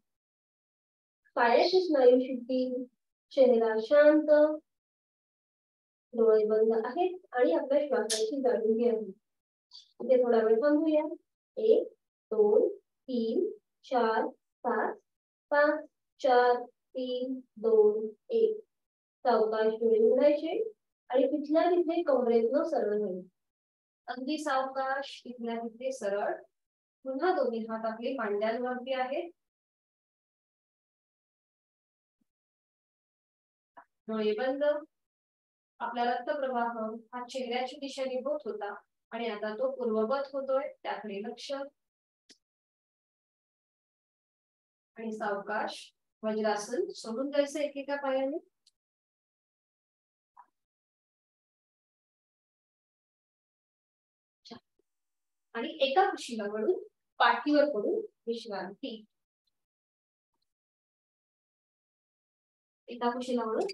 पायाचे स्नायू शिथिल, चेहरा शांत, डोळे बंद आहेत आणि आपल्या श्वासाची जाणीव आहे. इथे थोडा वेळ थांबूया. 1 2 3 4 5 5 4 3 2 1. सावकाश डोळे उघडायचे आणि तिथल्या तिथे कमरेतनं सरळ व्हायचं. अगदी सावकाश तिथल्या तिथे सरळ. पुन्हा दोन्ही हात आपले मांड्यांवरती आहेत. डोळे बंद. आपला रक्तप्रवाह हा चेहऱ्याच्या दिशेने होत होता आणि आता तो पूर्ववत होतोय, त्याकडे लक्ष. आणि सावकाश वज्रासन सोडून द्यायचं एकेका पायाने. आणि एका कुशीला वळून पाठीवर पडून विश्रांती. एका कुशीला वळून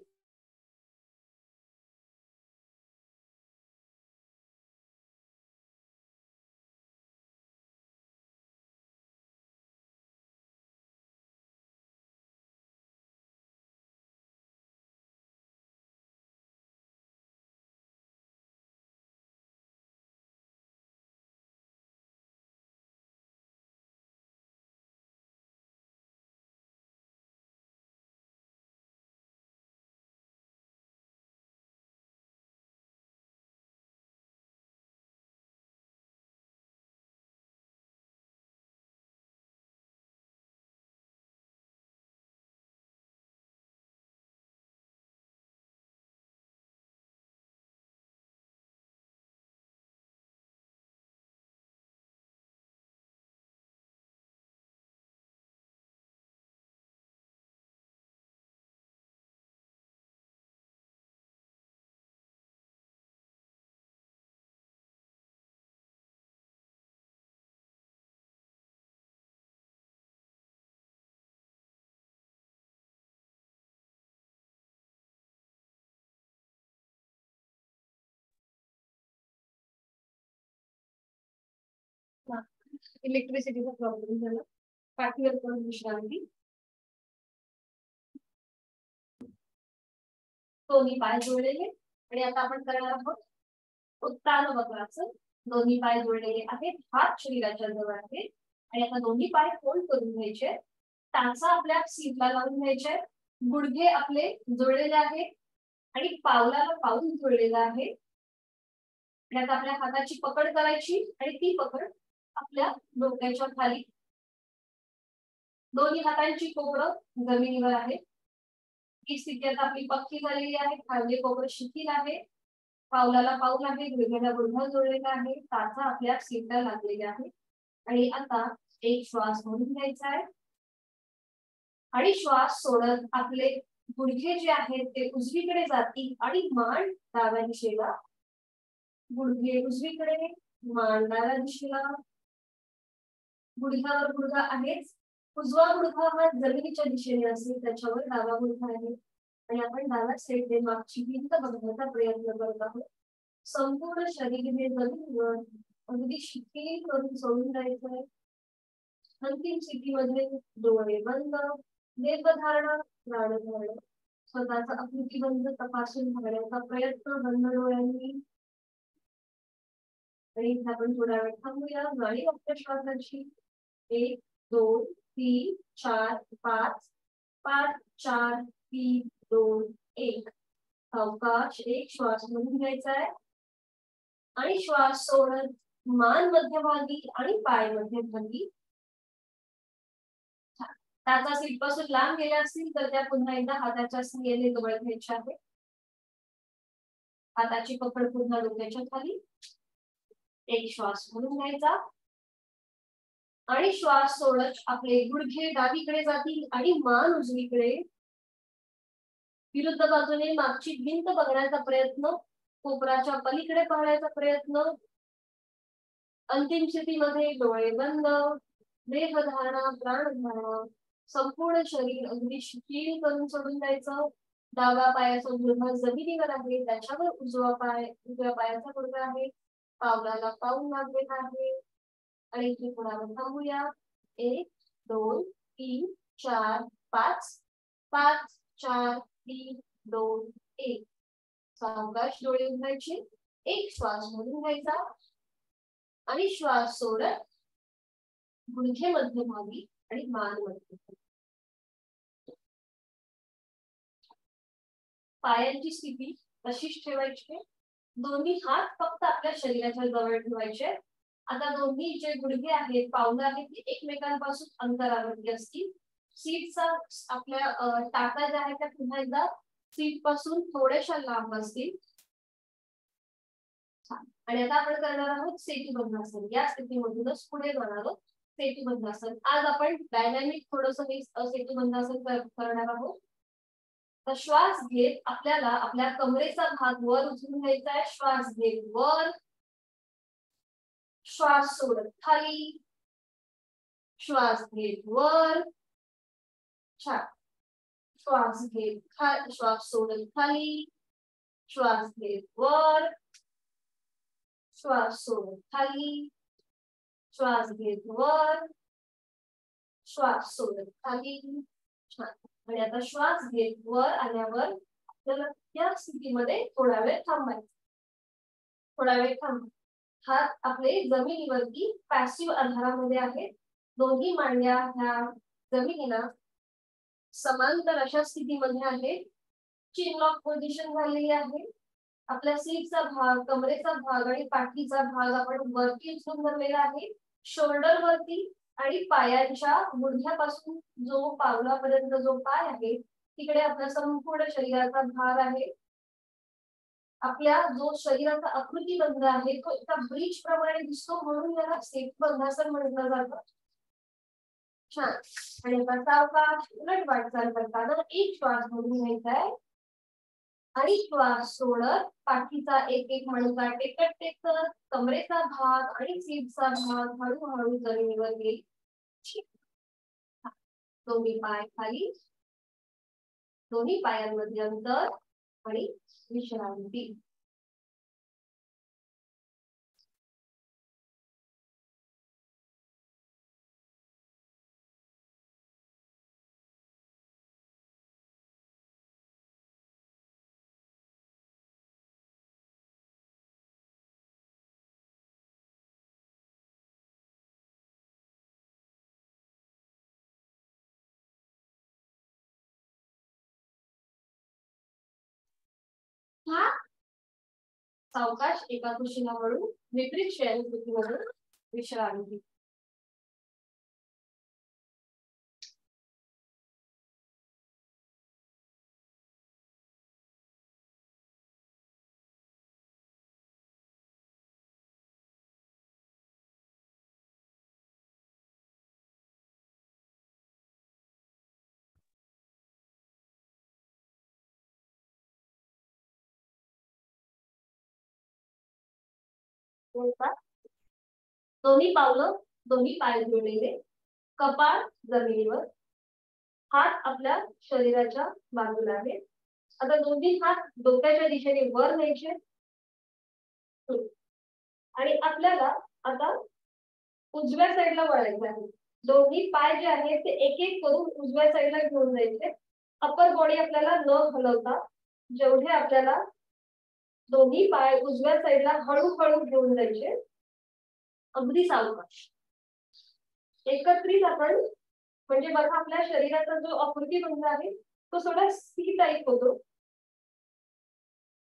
इलेक्ट्रिसिटीचा प्रॉब्लेम झाला. पाठीवर पडून विश्रांती. दोन्ही पाय जोडलेले आणि आता आपण करणार आहोत उत्तान वक्रासन. दोन्ही पाय जोडलेले आहेत, हात शरीराच्या जवळ आहेत आणि आता दोन्ही पाय फोल्ड करून घ्यायचे. टाचा आपल्या सीटला लावून घ्यायचे. गुडघे आपले जोडलेले आहेत आणि पावलाला पाऊल जोडलेला आहे. आणि आता आपल्या हाताची पकड करायची आणि ती पकड आपल्या डोक्याच्या खाली. दोन्ही हातांची कोपरं जमिनीवर आहे. ही स्थिती आता आपली पक्की झालेली आहे. खाली कोपर शिथिल आहे, पावलाला पाऊल आहे, गुडघ्याला गुडघा जोडलेला आहे, टाचा आपल्या सीटला लागलेला आहे. आणि आता एक श्वास भरून घ्यायचा आहे आणि श्वास सोडत आपले गुडघे जे आहेत ते उजवीकडे जातील आणि मान डाव्या दिशेला. गुडघे उजवीकडे, मान डाव्या दिशेला. गुडघ्यावर गुडघा आहेच. उजवा गुडघा हा जमिनीच्या दिशेने असेल, त्याच्यावर डावा गुडघा आहे आणि आपण डाव्या साईडने मागची भिंत बघण्याचा प्रयत्न करत आहोत. संपूर्ण शरीर हे जमिनीवर अगदी शिथिल करून सोडून जायचंय. अंतिम स्थितीमध्ये डोळे बंद, नेत्रधारणा, प्राणधारणा. स्वतःचा आकृतीबंध तपासून बघण्याचा प्रयत्न बंद डोळ्यांनी. आणि इथे आपण थोडा वेळ थांबूया. गाडी वापरत श्वासाची 1 2 3 4 5 5 4 3 2 1. सावकाश एक श्वास म्हणून घ्यायचा आहे आणि श्वास सोडत मान मध्यभागी आणि पाय मध्यभागी. त्याचा सीट पासून लांब गेल्या असतील तर त्या पुन्हा एकदा हाताच्या साहाय्याने जवळ घ्यायच्या आहे. हाताची पकड पुन्हा डोक्याच्या खाली. एक श्वास म्हणून घ्यायचा आणि श्वास सोडत आपले गुडघे डावीकडे जातील आणि मान उजवीकडे. विरुद्ध बाजूने मागची भिंत बघण्याचा प्रयत्न, कोपराच्या पलीकडे पाहण्याचा प्रयत्न. अंतिम स्थितीमध्ये डोळे बंद, देहधारणा प्राणधारणा. संपूर्ण शरीर अगदी शिथिल करून सोडून द्यायचं. डाव्या पायाचा गुडघा जमिनीवर आहे, त्याच्यावर उजव्या पायाचा गुडघा आहे. पावलाला पाऊल लागलेला आहे आणि इथे थोडा वेळ थांबूया. 1 2 3 4 5 5 4 3 2 1. सावकाश डोळे उघडायचे. एक श्वास म्हणून घ्यायचा आणि श्वास सोडत गुडघे मध्यभागी आणि मान मध्यभागी. पायांची स्थिती तशीच ठेवायची. दोन्ही हात फक्त आपल्या शरीराच्या जवळ ठेवायचे. आता दोन्ही जे गुडघे आहेत, पावलं आहेत, ती एकमेकांपासून अंतरावरती असतील. सीटचा आपल्या टाका ज्या आहेत त्या पुन्हा एकदा सीट पासून थोड्याशा लांब असतील. आणि आता आपण करणार आहोत सेतुबंधासन. या स्थितीमधूनच पुढे जाणार आहोत सेतुबंधासन. आज आपण डायनामिक थोडंसं हे सेतुबंधासन करणार आहोत. तर श्वास घेत आपल्याला आपल्या कमरेचा भाग वर उचलून घ्यायचा आहे. श्वास घेत वर, श्वास सोडत खाली, श्वास घेत वर, श्वास घेत श्वास सोडत खाली, श्वास घेत वर, श्वास सोडत खाली, श्वास घेत वर, श्वास सोडत खाली. आणि आता श्वास घेत वर आल्यावर आपल्याला या स्थितीमध्ये थोडा वेळ थांबायचं. थोडा वेळ थांब. हात आपले जमिनीवरती पॅसिव्ह आधारामध्ये आहेत. दोन्ही मांड्या ह्या जमिनीला समांतर अशा स्थितीमध्ये आहेत. चिन लॉक पोझिशन झालेली आहे. आपल्या सीटचा भाग, कमरेचा भाग आणि पाठीचा भाग आपण वरती उचलून धरलेला आहे. शोल्डर वरती आणि पायांच्या गुडघ्यापासून जो पावलापर्यंत जो पाय आहे तिकडे आपल्या संपूर्ण शरीराचा भार आहे. आपल्या जो शरीराचा आकृतीबंध आहे तो एका ब्रिज प्रमाणे दिसतो, म्हणून याला सेतुबंधासन म्हटलं जातं. छान. आणि आता सावकाश उलट वाटचाल करताना एक श्वास म्हणून घ्यायचा आहे आणि श्वास सोडत पाठीचा एक एक मणका टेकत टेकत कमरेचा भाग आणि सीटचा भाग हळूहळू जमिनीवर येईल. दोन्ही पाय खाली, दोन्ही पायांमध्ये अंतर आणि विश्रांती. सावकाश एका कुशीला वळून विपरीत शयन स्थितीमधून विश्रांती. दोन्ही पावलं, दोन्ही पाय जोडलेले, कपाळ जमिनीवर, हात आपल्या शरीराच्या बाजूला आहे. आता दोन्ही हात डोक्याच्या दिशेने वर न्यायचे आणि आपल्याला आता उजव्या साईडला वळायचं आहे. दोन्ही पाय जे आहेत ते एक एक करून उजव्या साईडला घेऊन जायचे. अपर बॉडी आपल्याला न हलवता जेवढे आपल्याला दोन्ही पाय उजव्या साईडला हळूहळू घेऊन जायचे, अगदी सावकाश. एकत्रित आपण म्हणजे बघा आपल्या शरीराचा जो आकृती भंग आहे तो थोडा सी टाईप होतो.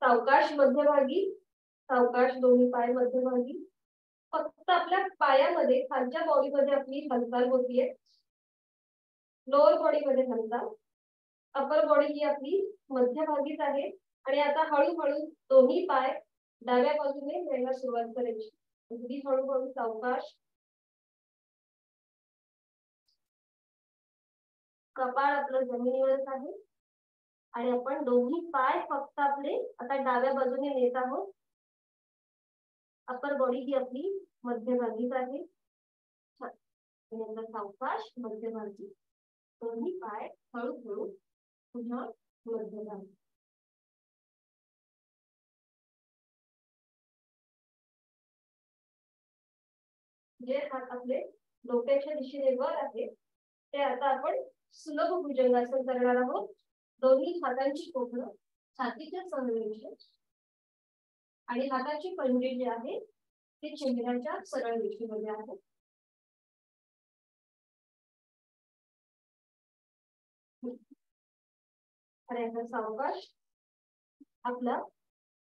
सावकाश मध्यभागी, सावकाश दोन्ही पाय मध्यभागी. फक्त आपल्या पायामध्ये खालच्या बॉडीमध्ये आपली हालचाल होतीये, लोअर बॉडीमध्ये हालचाल. अपर बॉडी ही आपली मध्यभागीच आहे. आणि आता हळूहळू दोन्ही पाय डाव्या बाजूने यायला सुरुवात करायची, अगदी हळूहळू सावकाश. कपाळ आपलं जमिनीवरच आहे आणि आपण दोन्ही पाय फक्त आपले आता डाव्या बाजूने नेत आहोत. अपर बॉडी ही आपली मध्यभागीच आहे. सावकाश मध्यभागी, दोन्ही पाय हळूहळू पुन्हा मध्यभागी. जे हात आपले डोक्याच्या दिशेने वर आहे ते आता आपण सुलभ भुजंगासन करणार आहोत. दोन्ही हातांची कोपरं छातीच्या समोर आणि हाताची पंजे जे आहे ते चेहऱ्याच्या सरळ रेषेमध्ये आहेत. आणि आता सावकाश आपला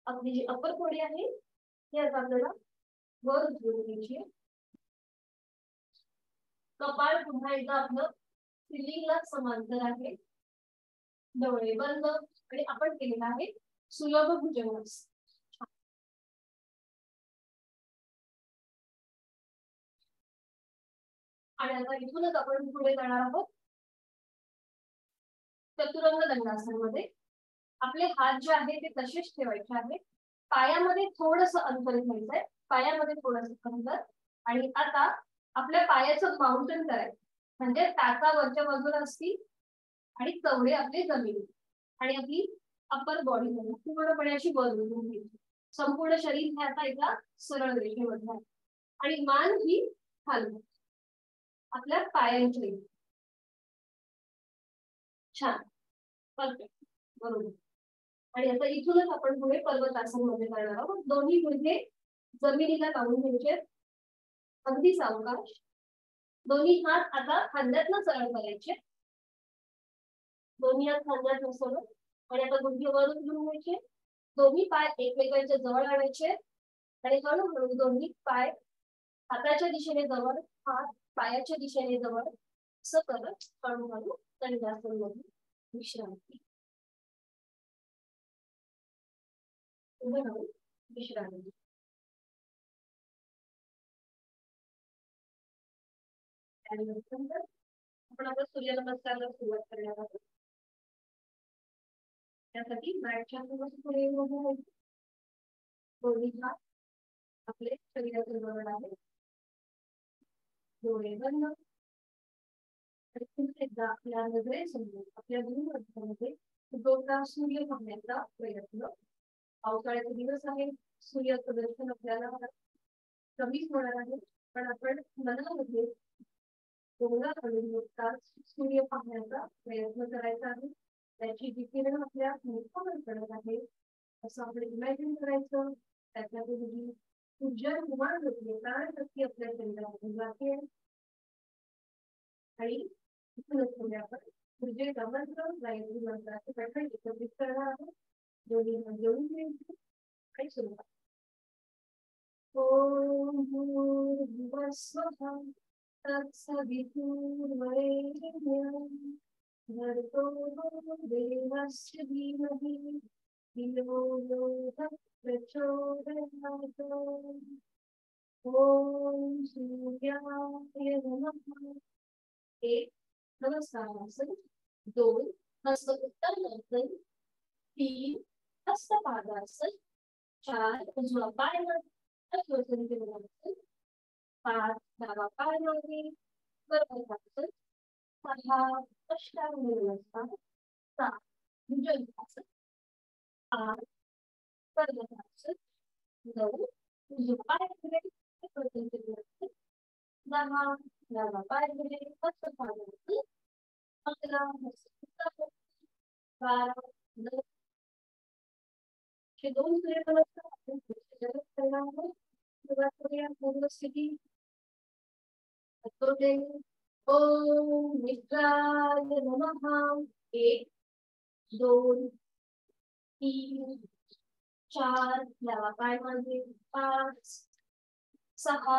आपली जी अपर बॉडी आहे ती आता आपल्याला वर उचलून घ्यायची. कपाळ पुन्हा एकदा आपलं सिलिंगला समांतर आहे. डोळे बंद आणि आपण केलेला आहे सुलभ भुजंगासन. आणि आता इथूनच आपण पुढे जाणार आहोत चतुरंग दंडासन मध्ये. आपले हात जे आहे ते तसेच ठेवायचे आहेत. पायामध्ये थोडस अंतर घ्यायचंय, पायामध्ये थोडस अंतर. आणि आता आपल्या पायाचं माउंटन करायचं, म्हणजे टाचा वरच्या बाजूला असतील आणि चवडे आपले जमिनी आणि आपली अपर बॉडी पूर्णपणे अशी वर उचलून घ्यायची. संपूर्ण शरीर हे आता एका सरळ रेषेमध्ये आहे आणि मान ही खाली आपल्या पायांची. छान, परफेक्ट, बरोबर. आणि आता इथूनच आपण पुढे पर्वतासन मध्ये करणार आहोत. दोन्ही गुडघे जमिनीला लावून घ्यायचे, अगदी सावकाश. दोन्ही हात आता खांद्यातनं सरळ करायचे, दोन्ही हात खांद्यात बसवलं आणि आता गुडघे वर उचलून घ्यायचे. दोन्ही पाय एकमेकांच्या जवळ आणायचे आणि हळूहळू दोन्ही पाय हाताच्या दिशेने जवळ, हात पायाच्या दिशेने जवळ, असं करत हळूहळू दंडासन मध्ये विश्रांती. उभं राहून विश्रांती. त्यानंतर आपण आता सूर्यनमस्कारला सुरुवात करणार आहोत. त्यासाठी मॅटच्या पुढे उभं राहायचं. दोन्ही हात आपले शरीराच्या जवळ आहेत, डोळे बंद. एकदा आपल्या नजरेसमोर आपल्या दूरमध्ये उगवता सूर्य पाहण्याचा प्रयत्न. पावसाळ्याचे दिवस आहे, सूर्याचं दर्शन आपल्याला कमीच होणार आहे, पण आपण मनामध्ये डोळा घालून नुकताच सूर्य पाहण्याचा प्रयत्न करायचा आहे. त्याची जी किरण आपल्या मुखावर पडत आहे असं आपण इमॅजिन करायचं. त्याच्या जी ऊर्जा निर्माण होते, प्राणशक्ती आपल्या शरीरामध्ये जाते आणि इथूनच पुढे आपण ऊर्जेचा मंत्र गायत्री मंत्राचे पठण एकत्रित करणार आहोत. दोन्ही घेऊन घ्यायचे आणि सुरुवात. ओम भूर्भुवः स्वः तत्सवितुर्वरेण्यं भर्गो देवस्य धीमहि धियो यो नः प्रचोदयात्. ओम सूर्याय नमः. एक नमस्कारासन, दोन हस्त उत्तरासन, तीन हस्तपादासन, चार उजवा पाय श्वसन केलं, पाच डावा पाय मागे पर्वतासन, सहा अष्टांग नमस्कार, सात भुजंगासन, आठ पर्वतासन, नऊ उजवा पाय पुढे श्वसन केलं, 10 डावा पाय पुढे हस्तपादासन, 11 12 दोन सूर्यनमस्कार आपण जलद करणार आहोत. सुरुवात करूया पूर्ण स्थिती. ओम मित्राय नमः. 1 2 3 4 डावा पाय मागे. 5 6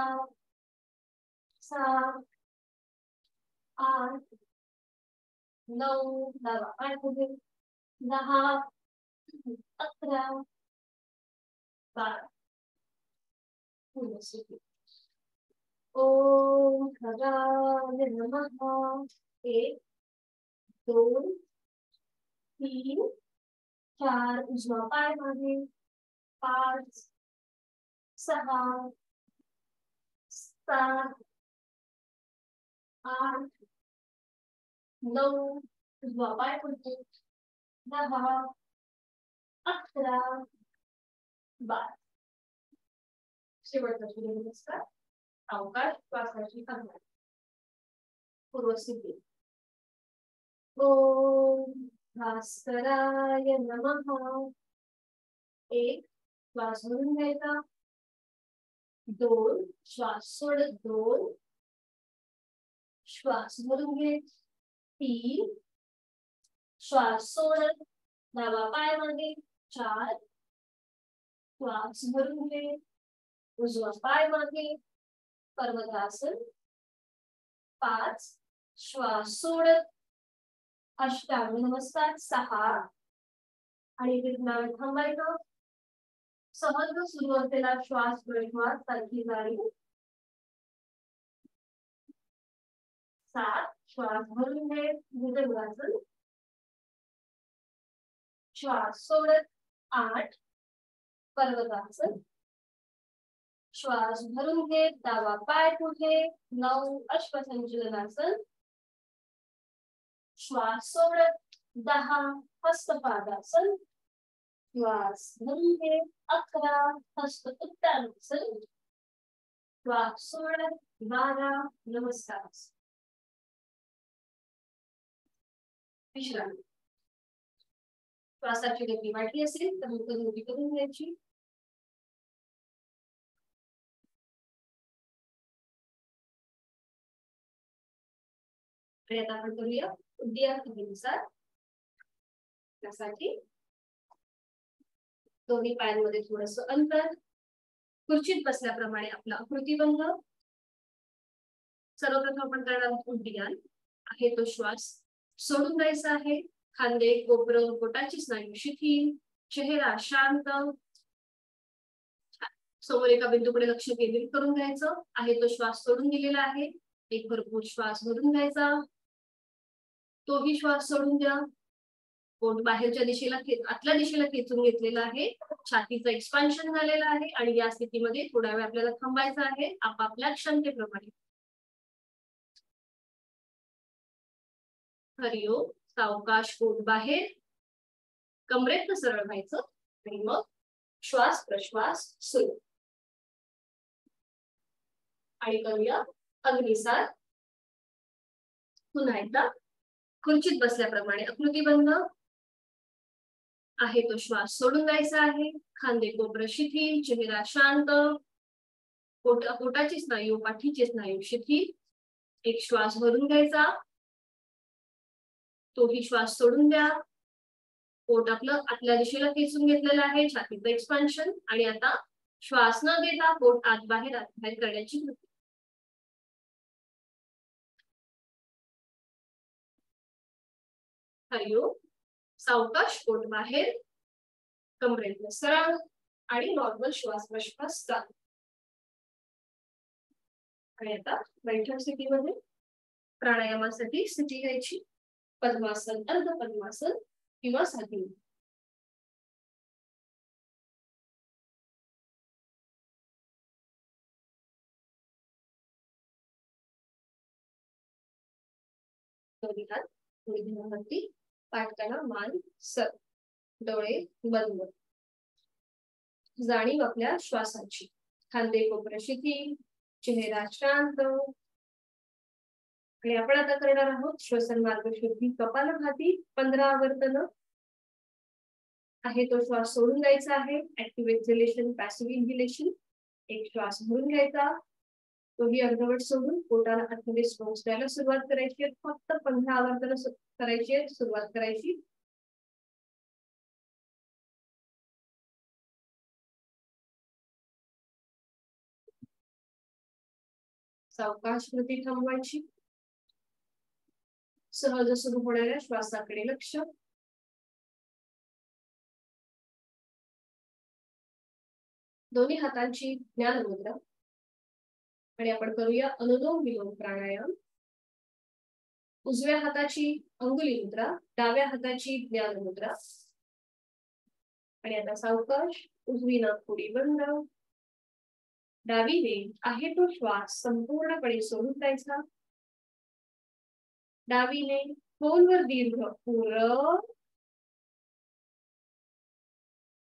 7 8 9 डावा पाय पुढे. 10 11 12 पूर्ण स्थिती. ओम खगाय नमः. 1 2 3 4 उजवा पाय मागे. 5 6 7 8 9 उजवा पाय पुढे. 10 11 12 शेवटचा सूर्यनमस्कार. अवकाश श्वासाची कंपनी. पूर्वस्थिती. ओम भास्कराय नमः. 1 श्वास भरून घ्यायचा. 2 श्वास सोडत. 2 श्वास भरून घे. 3 श्वास सोडत. डावा पाय मागे. 4 श्वास भरून घे. उजवा पाय मागे. पर्वतासन. 5 श्वास सोडत. अष्टांग नमस्कार. 6 आणि विज्ञान थांबायचं. सहज सुरू असलेला श्वास प्रश्वास सारखी जाणीव. 7 श्वास भरून घे. भुजंगासन. श्वास सोडत. 8 पर्वतासन. श्वास भरून घे. डावा पाय पुढे. 9 अश्वसंचलनासन. श्वास सोडत. 10 हस्तपादासन. श्वास भरून घे. 11 हस्त उत्तानासन. श्वास सोडत. 12 नमस्कार. विश्रांती. श्वासाची गती वाढली असेल तर मुखगुंडी करून घ्यायची. आता आपण करूया उद्यानुसार. त्यासाठी दोन्ही पायांमध्ये थोडस अंतर. खुर्चीत बसल्याप्रमाणे आपला आकृतिबंध. सर्वप्रथम आपण करणार आहोत उड्डीयान. आहे तो श्वास सोडून द्यायचा आहे. खांदे कोपरं पोटाची स्नायू शिथिल. चेहरा शांत. समोर एका बिंदूकडे लक्ष केंद्रित करून घ्यायचं. आहे तो श्वास सोडून दिलेला आहे. एक भरपूर श्वास भरून घ्यायचा. तोही श्वास सोडून द्या. पोट बाहेरच्या दिशेला आतल्या दिशेला खेचून घेतलेला आहे. छातीचं एक्सपान्शन झालेलं आहे आणि या स्थितीमध्ये थोडा वेळ आपल्याला थांबायचं आहे आपापल्या क्षमतेप्रमाणे. हरिओम. सावकाश पोट बाहेर. कमरेत सरळ व्हायचं आणि मग श्वास प्रश्वास सुरू. आणि करूया अग्निसार. पुन्हा एकदा खुर्चीत बसल्याप्रमाणे आकृतिबंध. आहे तो श्वास सोडून द्यायचा आहे. खांदे कोपरं शिथिल. चेहरा शांत. पोटाची स्नायू पाठीचे स्नायू शिथिल. एक श्वास भरून घ्यायचा. तोही श्वास सोडून द्या. पोट आपलं आतल्या दिशेला खेचून घेतलेलं आहे. छातीचं एक्सपान्शन. आणि आता श्वास न देता पोट आत बाहेर करण्याची कृती. हरिओम. सावकाश पोट बाहेर. कमरेतलं सरळ आणि नॉर्मल श्वास प्रश्वास चालू. आणि आता बैठक स्थितीमध्ये प्राणायामासाठी स्थिती घ्यायची. पद्मासन, अर्ध पद्मासन किंवा साधी. दोन्ही हात गुडघ्यावरती. पाठ करा. मान सर. डोळे बंद. जाणीव आपल्या श्वासाची. खांदे कोपरं शिथिल. चेहरा शांत. आणि आपण आता करणार आहोत श्वसन मार्ग शुद्धी कपालभाती 15 आवर्तन. आहे तो श्वास सोडून द्यायचा आहे. Active exhalation, passive inhalation. एक श्वास भरून घ्यायचा, तोही अर्धवट सोडून पोटाला आतमध्ये स्ट्रोक्स द्यायला सुरुवात करायची आहे. फक्त 15 आवर्तन करायची आहे. सुरुवात करायची. सावकाश गती थांबवायची. सहज सुरू होणाऱ्या श्वासाकडे लक्ष. दोन्ही हातांची ज्ञान मुद्रा आणि आपण करूया अनुलोम विलोम प्राणायाम. उजव्या हाताची अंगुली मुद्रा, डाव्या हाताची ज्ञान मुद्रा. आणि आता सावकाश उजवी नाकपुडी बंद. डावीने आहे तो श्वास संपूर्णपणे सोडून द्यायचा. डावीने खोलवर दीर्घ पूर.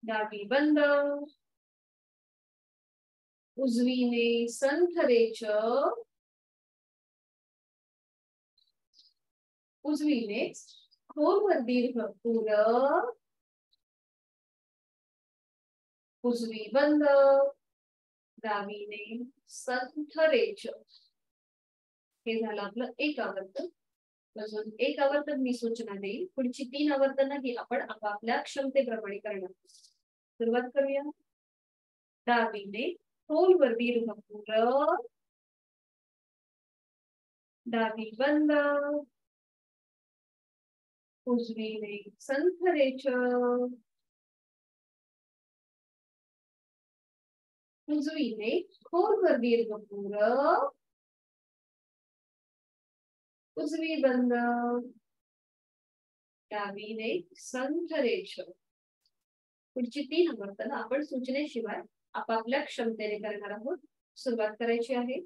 डावी बंद. उजवीने संथरेच. उजवीने खोलवर दीर्घ पूर. उजवी बंद. डावीने संथरेच. हे झालं आपलं एक आवर्तन. अजून एक आवर्तन मी सूचना देईल. पुढची 3 आवर्तन ही आपण आपापल्या क्षमतेप्रमाणे करणार. सुरुवात करूया. डावीने खोलवर दीर्घ पूर. डावी बंद. उजवीने संथरेच. उजवीने खोलवर दीर्घ पूर. उजवी बंद. डावीने संथरेच. पुढची 3 आवर्तन आपण सूचनेशिवाय आपापल्या क्षमतेने करणार आहोत. सुरुवात करायची आहे.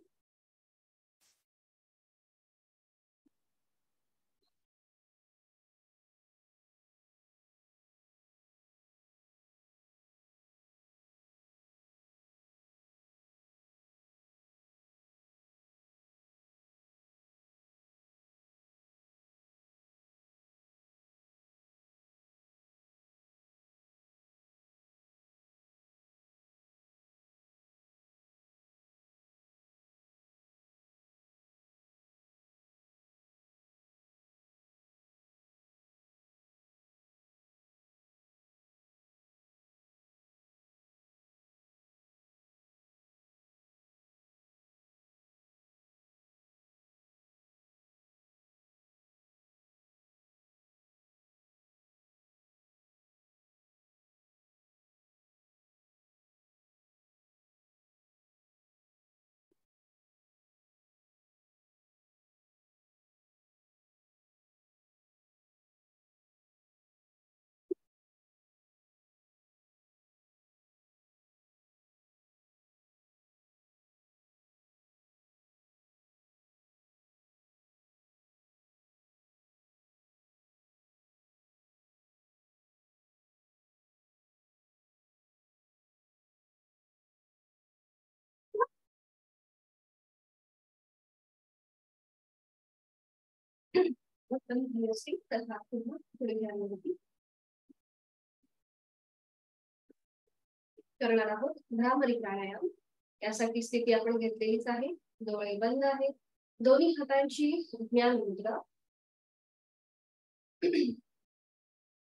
तथा पुन्हा पुढे घ्यावी करणार आहोत. भ्रामरी प्राणायाम. यासाठी स्थिती आपण घेतलेलीच आहे. डोळे बंद आहेत. दोन्ही हातांची ज्ञान मुद्रा.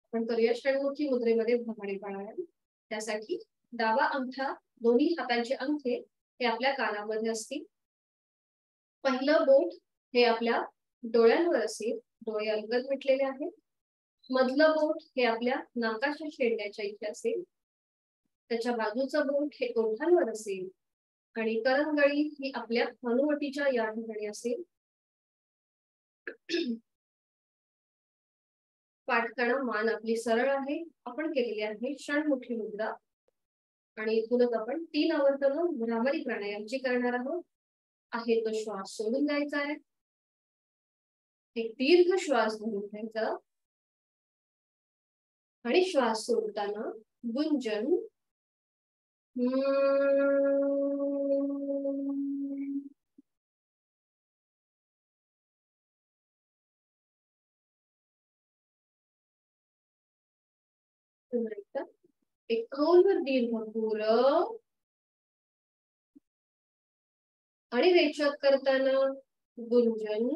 आपण करूया षण्मुखी मुद्रेमध्ये भ्रामरी प्राणायाम. त्यासाठी डावा अंगठा, दोन्ही हातांचे अंगठे हे आपल्या कानामध्ये असतील. पहिलं बोट हे आपल्या डोळ्यांवर असेल. डोळे अलगद मिटलेले आहेत. मधलं बोट हे आपल्या नाकाच्या शेंड्याच्या इथे असेल. त्याच्या बाजूचं बोट हे ओठांवर असेल आणि करंगळी ही आपल्या हनुवटीच्या या ठिकाणी असेल. पाठकाणा मान आपली सरळ आहे. आपण केलेली आहे षण्मुखी मुद्रा आणि इथूनच आपण 3 आवर्तन भ्रामरी प्राणायामची करणार आहोत. आहे तो श्वास सोडून द्यायचा आहे. एक दीर्घ श्वास घेऊन घ्यायचा आणि श्वास सोडताना गुंजन एक खोलवर दीर्घ पूर आणि रेचक करताना गुंजन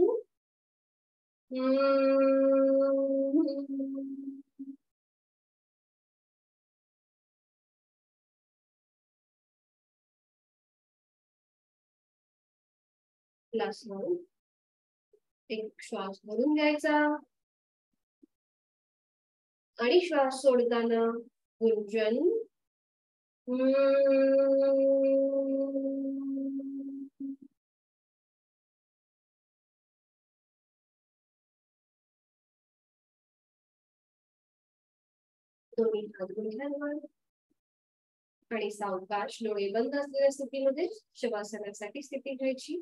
एक श्वास भरून घ्यायचा आणि श्वास सोडताना गुंजन दोन्ही हात गुडघ्यांवर आणि सावकाश डोळे बंद असलेल्या स्थितीमध्ये शवासनासाठी स्थिती घ्यायची.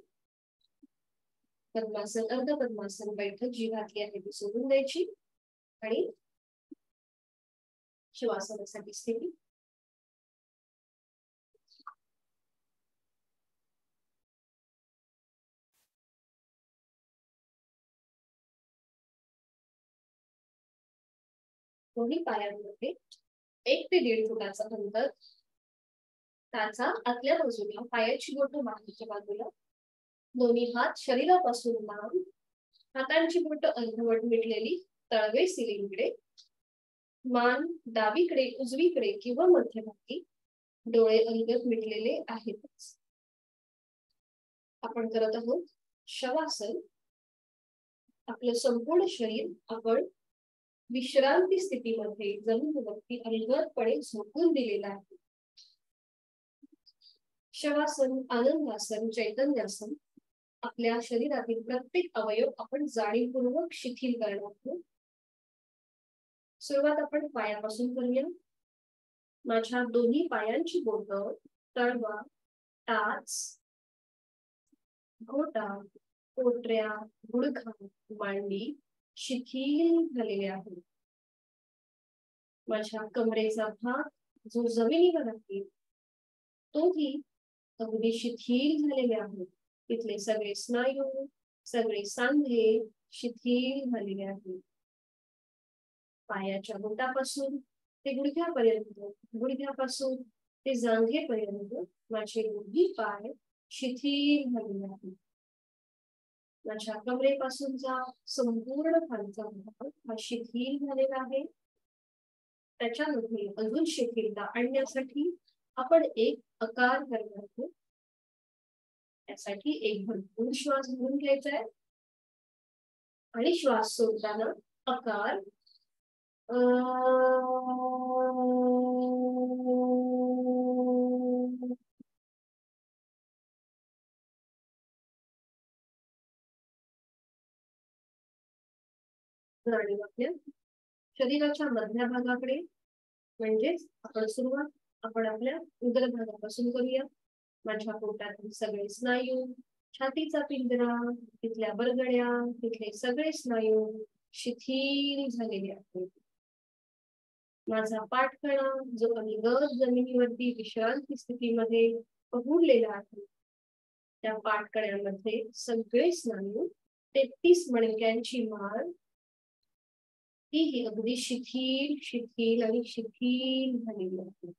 पद्मासन अर्ध पद्मासन बैठक जी घातली आहे ती सोडून द्यायची आणि शवासनासाठी स्थिती. दोन्ही पायांमध्ये 1 ते 1.5 फुटाचं अंतर. त्याचा आतल्या बाजूला पायाची बोटं मागच्या बाजूला, दोन्ही हात शरीरापासून लांब, हातांची बोटं अर्धवट मिटलेली तळवे सिलिंगकडे, मान डावीकडे उजवीकडे किंवा मध्यभागी, डोळे अलगद मिटलेले आहेतच. आपण करत आहोत शवासन. आपलं संपूर्ण शरीर आपण विश्रांती स्थितीमध्ये जमिनीवरती अलगदपणे झोपून दिलेलं आहे. शवासन, आनंदासन, चैतन्यासन आपल्या शरीरातील प्रत्येक अवयव आपण जाणीवपूर्वक शिथिल करणार आहोत. सुरुवात आपण पायापासून करूया. माझ्या दोन्ही पायांची बोटं, तळवा, टाच, घोटा, पोटऱ्या, गुडघा, मांडी शिथिल झालेले आहेत. माझ्या कमरेचा भाग जो जमिनीवर आहे तोही अगदी शिथिल झालेले आहेत. तिथले सगळे स्नायू, सगळे सांधे शिथिल झालेले आहेत. पायाच्या बोटापासून ते गुडघ्यापर्यंत, गुडघ्यापासून ते जांघेपर्यंत माझे दोन्ही पाय शिथिल झालेले आहेत. माझ्या कमरेपासूनचा संपूर्ण खालचा भाग हा शिथिल झालेला आहे. त्याच्यामध्ये अजून शिथिलता आणण्यासाठी आपण एक आकार करणार आहोत. त्यासाठी एक भरपूर श्वास घेऊन घ्यायचा आहे आणि श्वास सोडताना आकार आणि आपल्या शरीराच्या मधल्या भागाकडे, म्हणजेच आपण आपल्या उदर भागापासून करूया. माझ्या पोटातील सगळे स्नायू, छातीचा पिंजरा, तिथल्या बरगड्या, तिथले सगळे स्नायू शिथिल झालेले आहेत. माझा पाठकणा जो अलगद जमिनीवरती विश्रांती स्थितीमध्ये पहुडलेला आहे, त्या पाठकण्यामध्ये सगळे स्नायू, 33 मणक्यांची माळ ही अगदी शिथिल शिथिल आणि शिथिल झालेली आहे.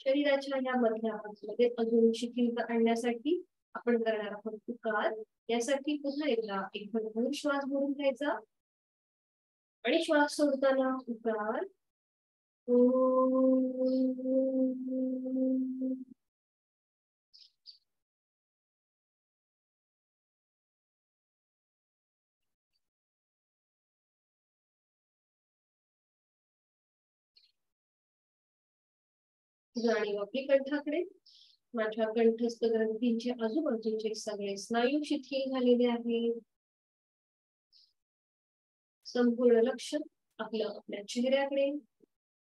शरीराच्या या मधल्या भागामध्ये अजून शिथिलता आणण्यासाठी आपण करणार आहोत उकार. यासाठी पुन्हा एकदा एक भरपूर श्वास भरून घ्यायचा आणि श्वास सोडताना उकार. जाणीव आपली कंठाकडे. माझ्या कंठस्थ ग्रंथींचे आजूबाजूचे सगळे स्नायू शिथिल झालेले आहेत. संपूर्ण लक्ष आपलं आपल्या चेहऱ्याकडे.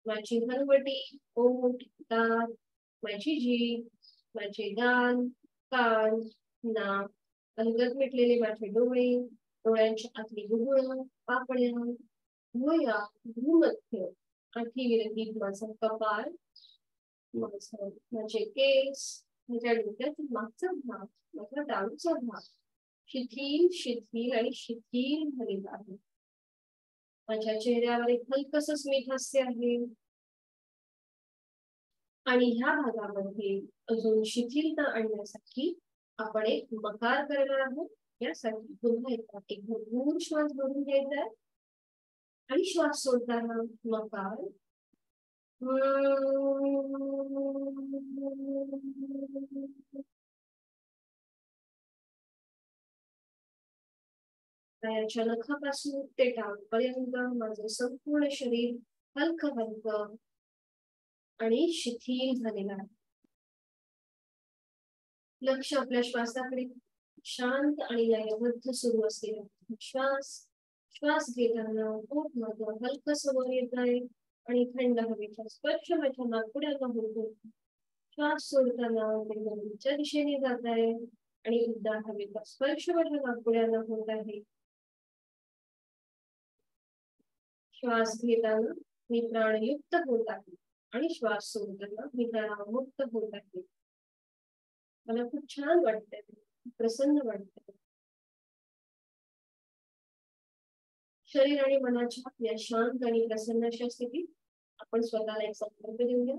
माझी हनवटी, ओठ, दात, माझी जीभ, माझे गाल, कान, नाक, अलगद मिटलेले माझे डोळे, डोळ्यांच्या आतली बुबुळ, पापण्या, भुवया, भूमध्य, आठीविरहीत माझा कपाळ, माझे केस, माझ्या डोक्याचा मागचा भाग, माझा डाऊचा भाग शिथिल शिथिल आणि शिथिल झालेला आहे. माझ्या चेहऱ्यावर एक हलकस स्मित हास्य आहे आणि ह्या भागामध्ये अजून शिथिलता आणण्यासाठी आपण एक मकार करणार आहोत. यासाठी पुन्हा एकदा एक भरपूर श्वास भरून घ्यायचा आहे आणि श्वास सोडताना मकार पायाच्या नखापासून ते टाळपर्यंत माझं संपूर्ण शरीर हलकं हलकं आणि शिथिल झालेलं आहे. लक्ष आपल्या श्वासाकडे शांत आणि लयबद्ध सुरू असलेला श्वास घेताना पोट माझं हलकस वर येत आहे आणि थंड हवेचा स्पर्श माझ्या नाकपुड्यांना होतो. श्वास सोडताना ते नदीच्या दिशेने जात आहे आणि उबदार हवेचा स्पर्श माझ्या नाकपुड्यांना होत आहे. श्वास घेताना मी प्राणयुक्त होत आहे आणि श्वास सोडताना मी तणावमुक्त होत आहे. मला खूप छान वाटतंय, प्रसन्न वाटतंय. शरीर आणि मनाच्या या शांत आणि प्रसन्न अशा स्थितीत आपण स्वतःला एक संकल्प देऊया.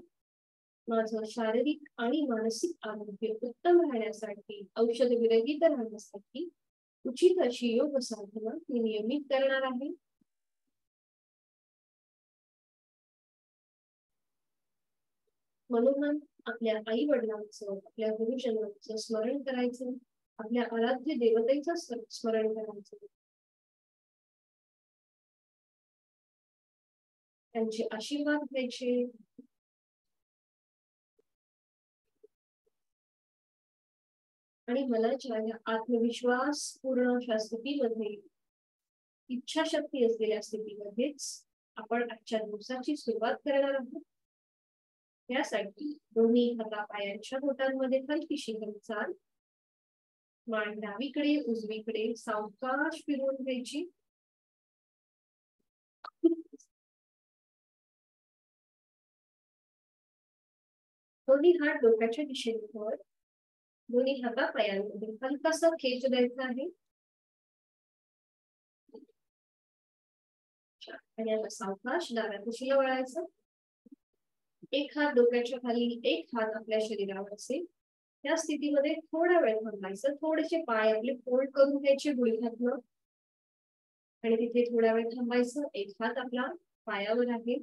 माझं शारीरिक आणि मानसिक आरोग्य उत्तम राहण्यासाठी, औषध विरहित राहण्यासाठी उचित अशी योग साधना मी नियमित करणार आहे. मनोमन आपल्या आई वडिलांचं, आपल्या गुरुजनांचं स्मरण करायचं, आपल्या आराध्य देवतेचं स्मरण करायचं, त्यांचे आशीर्वाद घ्यायचे आणि मनाच्या या आत्मविश्वास पूर्ण अशा स्थितीमध्ये, इच्छाशक्ती असलेल्या स्थितीमध्येच आपण आजच्या दिवसाची सुरुवात करणार आहोत. यासाठी दोन्ही हातापायांच्या बोटांमध्ये हलकीशी हालचाल, मान डावीकडे उजवीकडे सावकाश फिरवून घ्यायची. दोन्ही हात डोक्याच्या दिशेने वर, दोन्ही हातापायांमध्ये हलकासा खेच द्यायचा आहे आणि आता सावकाश डाव्या दिशेला वळायचं. एक हात डोक्याच्या खाली, एक हात आपल्या शरीरावर असेल. या स्थितीमध्ये थोडा वेळ थांबायचं. थोडेसे पाय आपले फोल्ड करून घ्यायचे गुडघ्यातनं आणि तिथे थोडा वेळ थांबायचं. एक हात आपला पायावर आहे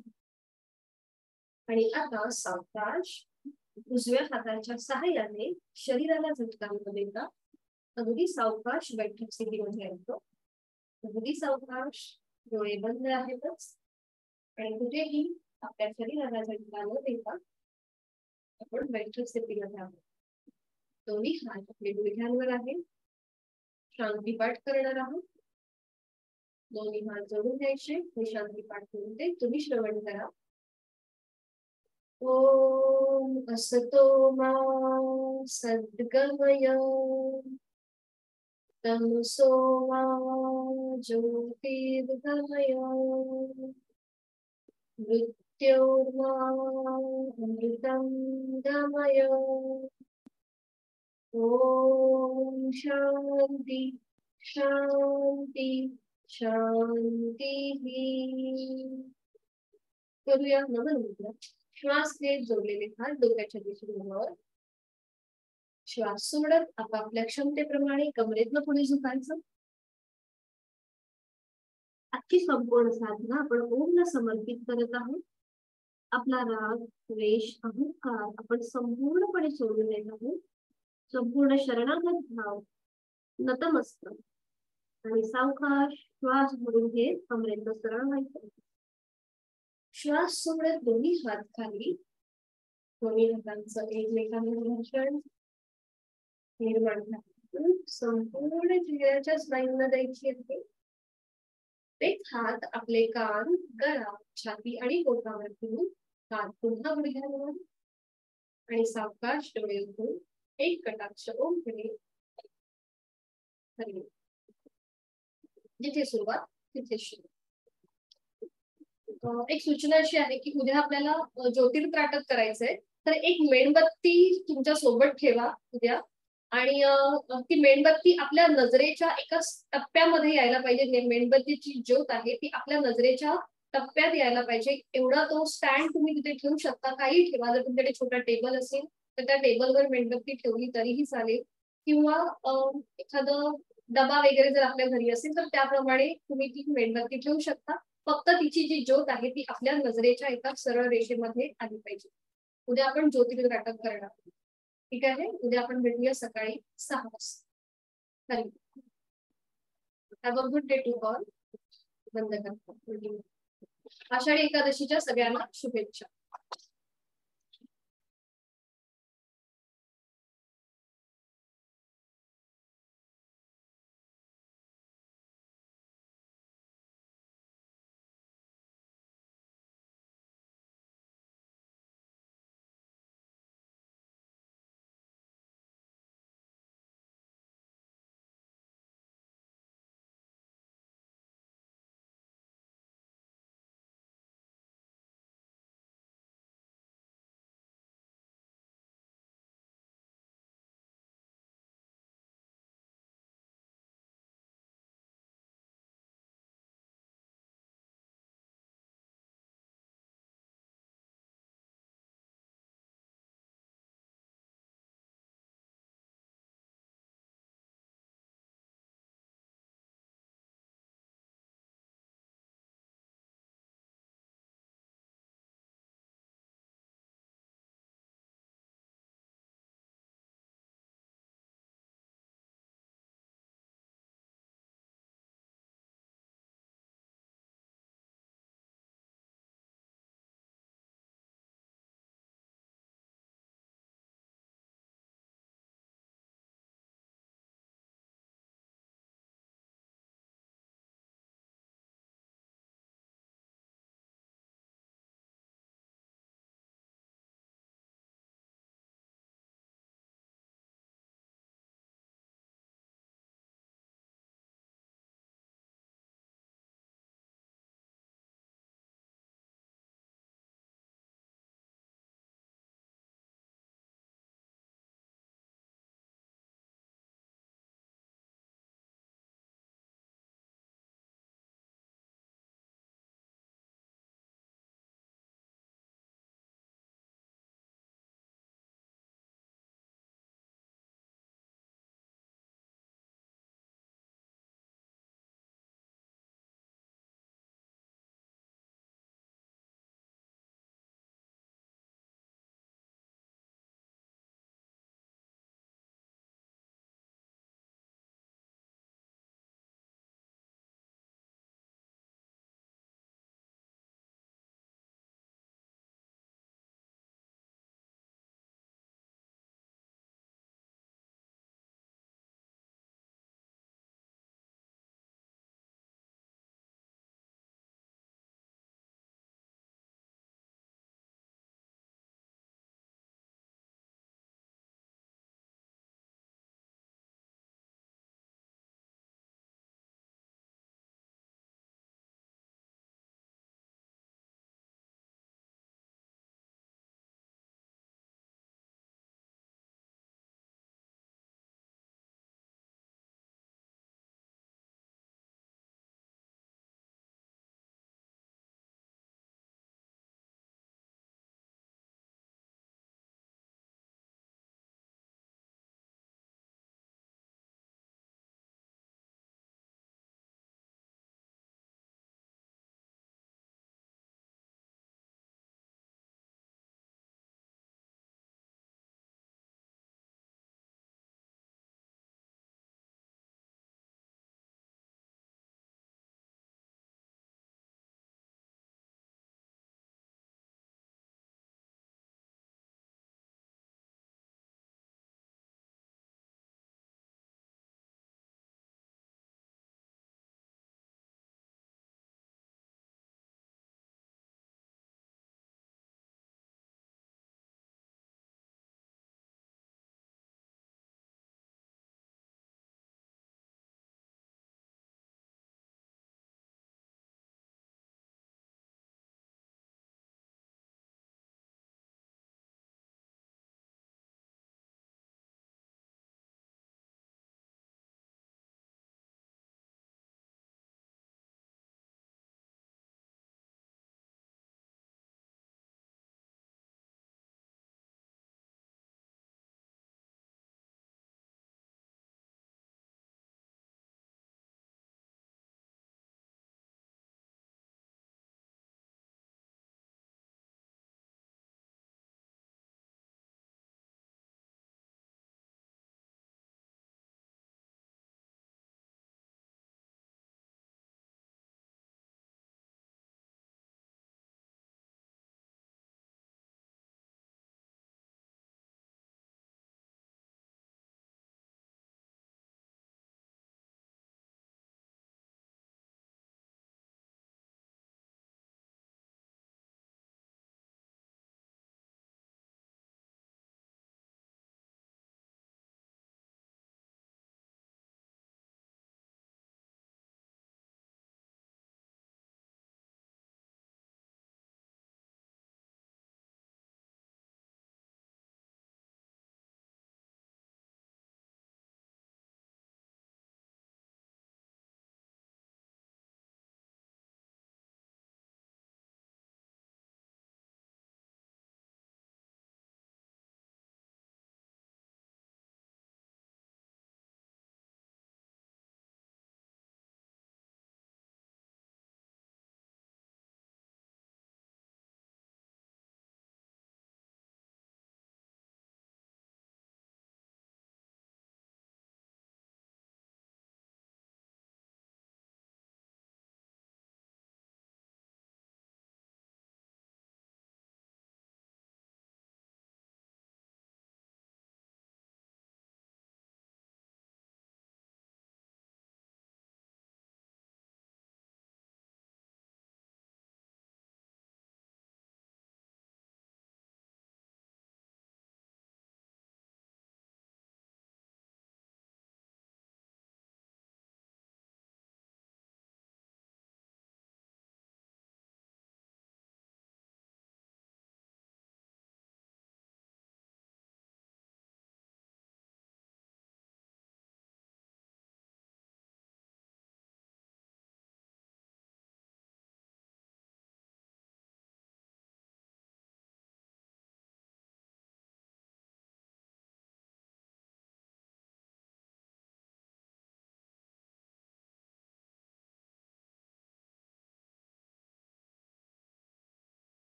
आणि आता सावकाश उजव्या हाताच्या सहाय्याने शरीराला झटका न देता अगदी सावकाश बैठक स्थितीमध्ये येतो. अगदी सावकाश, डोळे बंद आहेतच आणि कुठेही आपल्या शरीराला झटका न देता आपण बैठक स्थितीमध्ये आहोत. दोन्ही हात आपले गुडघ्यांवर आहे. शांती पाठ करणार आहोत. दोन्ही हात जोडून घ्यायचे. मी शांती पाठ करून ते तुम्ही श्रवण करा. ओम असतो मा सद्गमय तमसो मा ज्योतिर्गमय मृत्योर्मा अमृतं गमय. ओम शांती शांती शांती. करूया नमन मुद्रा. श्वास घेत जोडलेले हात डोक्याच्या दिशेने, श्वास सोडत आपापल्या क्षमतेप्रमाणे कमरेतनं पुढे झुकायचं. अख्खी संपूर्ण साधना आपण ओमला समर्पित करत आहोत. आपला राग, द्वेष, अहंकार आपण संपूर्णपणे सोडून देत आहोत. संपूर्ण शरणागत भाव, नतमस्तक आणि सावकाश श्वास भरून घेत कमरेतनं सरळ व्हायचं. श्वास सोडत दोन्ही हात खाली, दोन्ही हातांचं एकमेकांवर घर्षण निर्माण झालं. संपूर्ण चेहऱ्याच्या स्नायूंना द्यायची असते. तेच हात आपले कान, गळा, छाती आणि पोटावर ठेवून हात पुन्हा गुडघ्यांवर आणि सावकाश डोळे उघडून एक कटाक्ष ओम कडे. जिथे सुरुवात तिथे सुरू. एक सूचना अशी आहे की उद्या आपल्याला ज्योतिर्त्राटक करायचंय, तर एक मेणबत्ती तुमच्या सोबत ठेवा उद्या आणि ती मेणबत्ती आपल्या नजरेच्या एका टप्प्यामध्ये यायला पाहिजे. मेणबत्तीची ज्योत आहे ती आपल्या नजरेच्या टप्प्यात यायला पाहिजे. एवढा तो स्टँड तुम्ही तिथे ठेवू शकता, काही ठेवा. जर तुमच्याकडे छोटा टेबल असेल तर त्या टेबलवर मेणबत्ती ठेवली तरीही चालेल, किंवा एखादं डबा वगैरे जर आपल्या घरी असेल तर त्याप्रमाणे तुम्ही ती मेणबत्ती ठेवू शकता. फक्त तिची जी ज्योत आहे ती आपल्या नजरेच्या एका सरळ रेषेमध्ये आली पाहिजे. उद्या आपण ज्योतिर्घाटक करणार. ठीक आहे, उद्या आपण भेटूया सकाळी 6 वाजता. Have a good day to all. बंद करतो. आषाढी एकादशीच्या सगळ्यांना शुभेच्छा.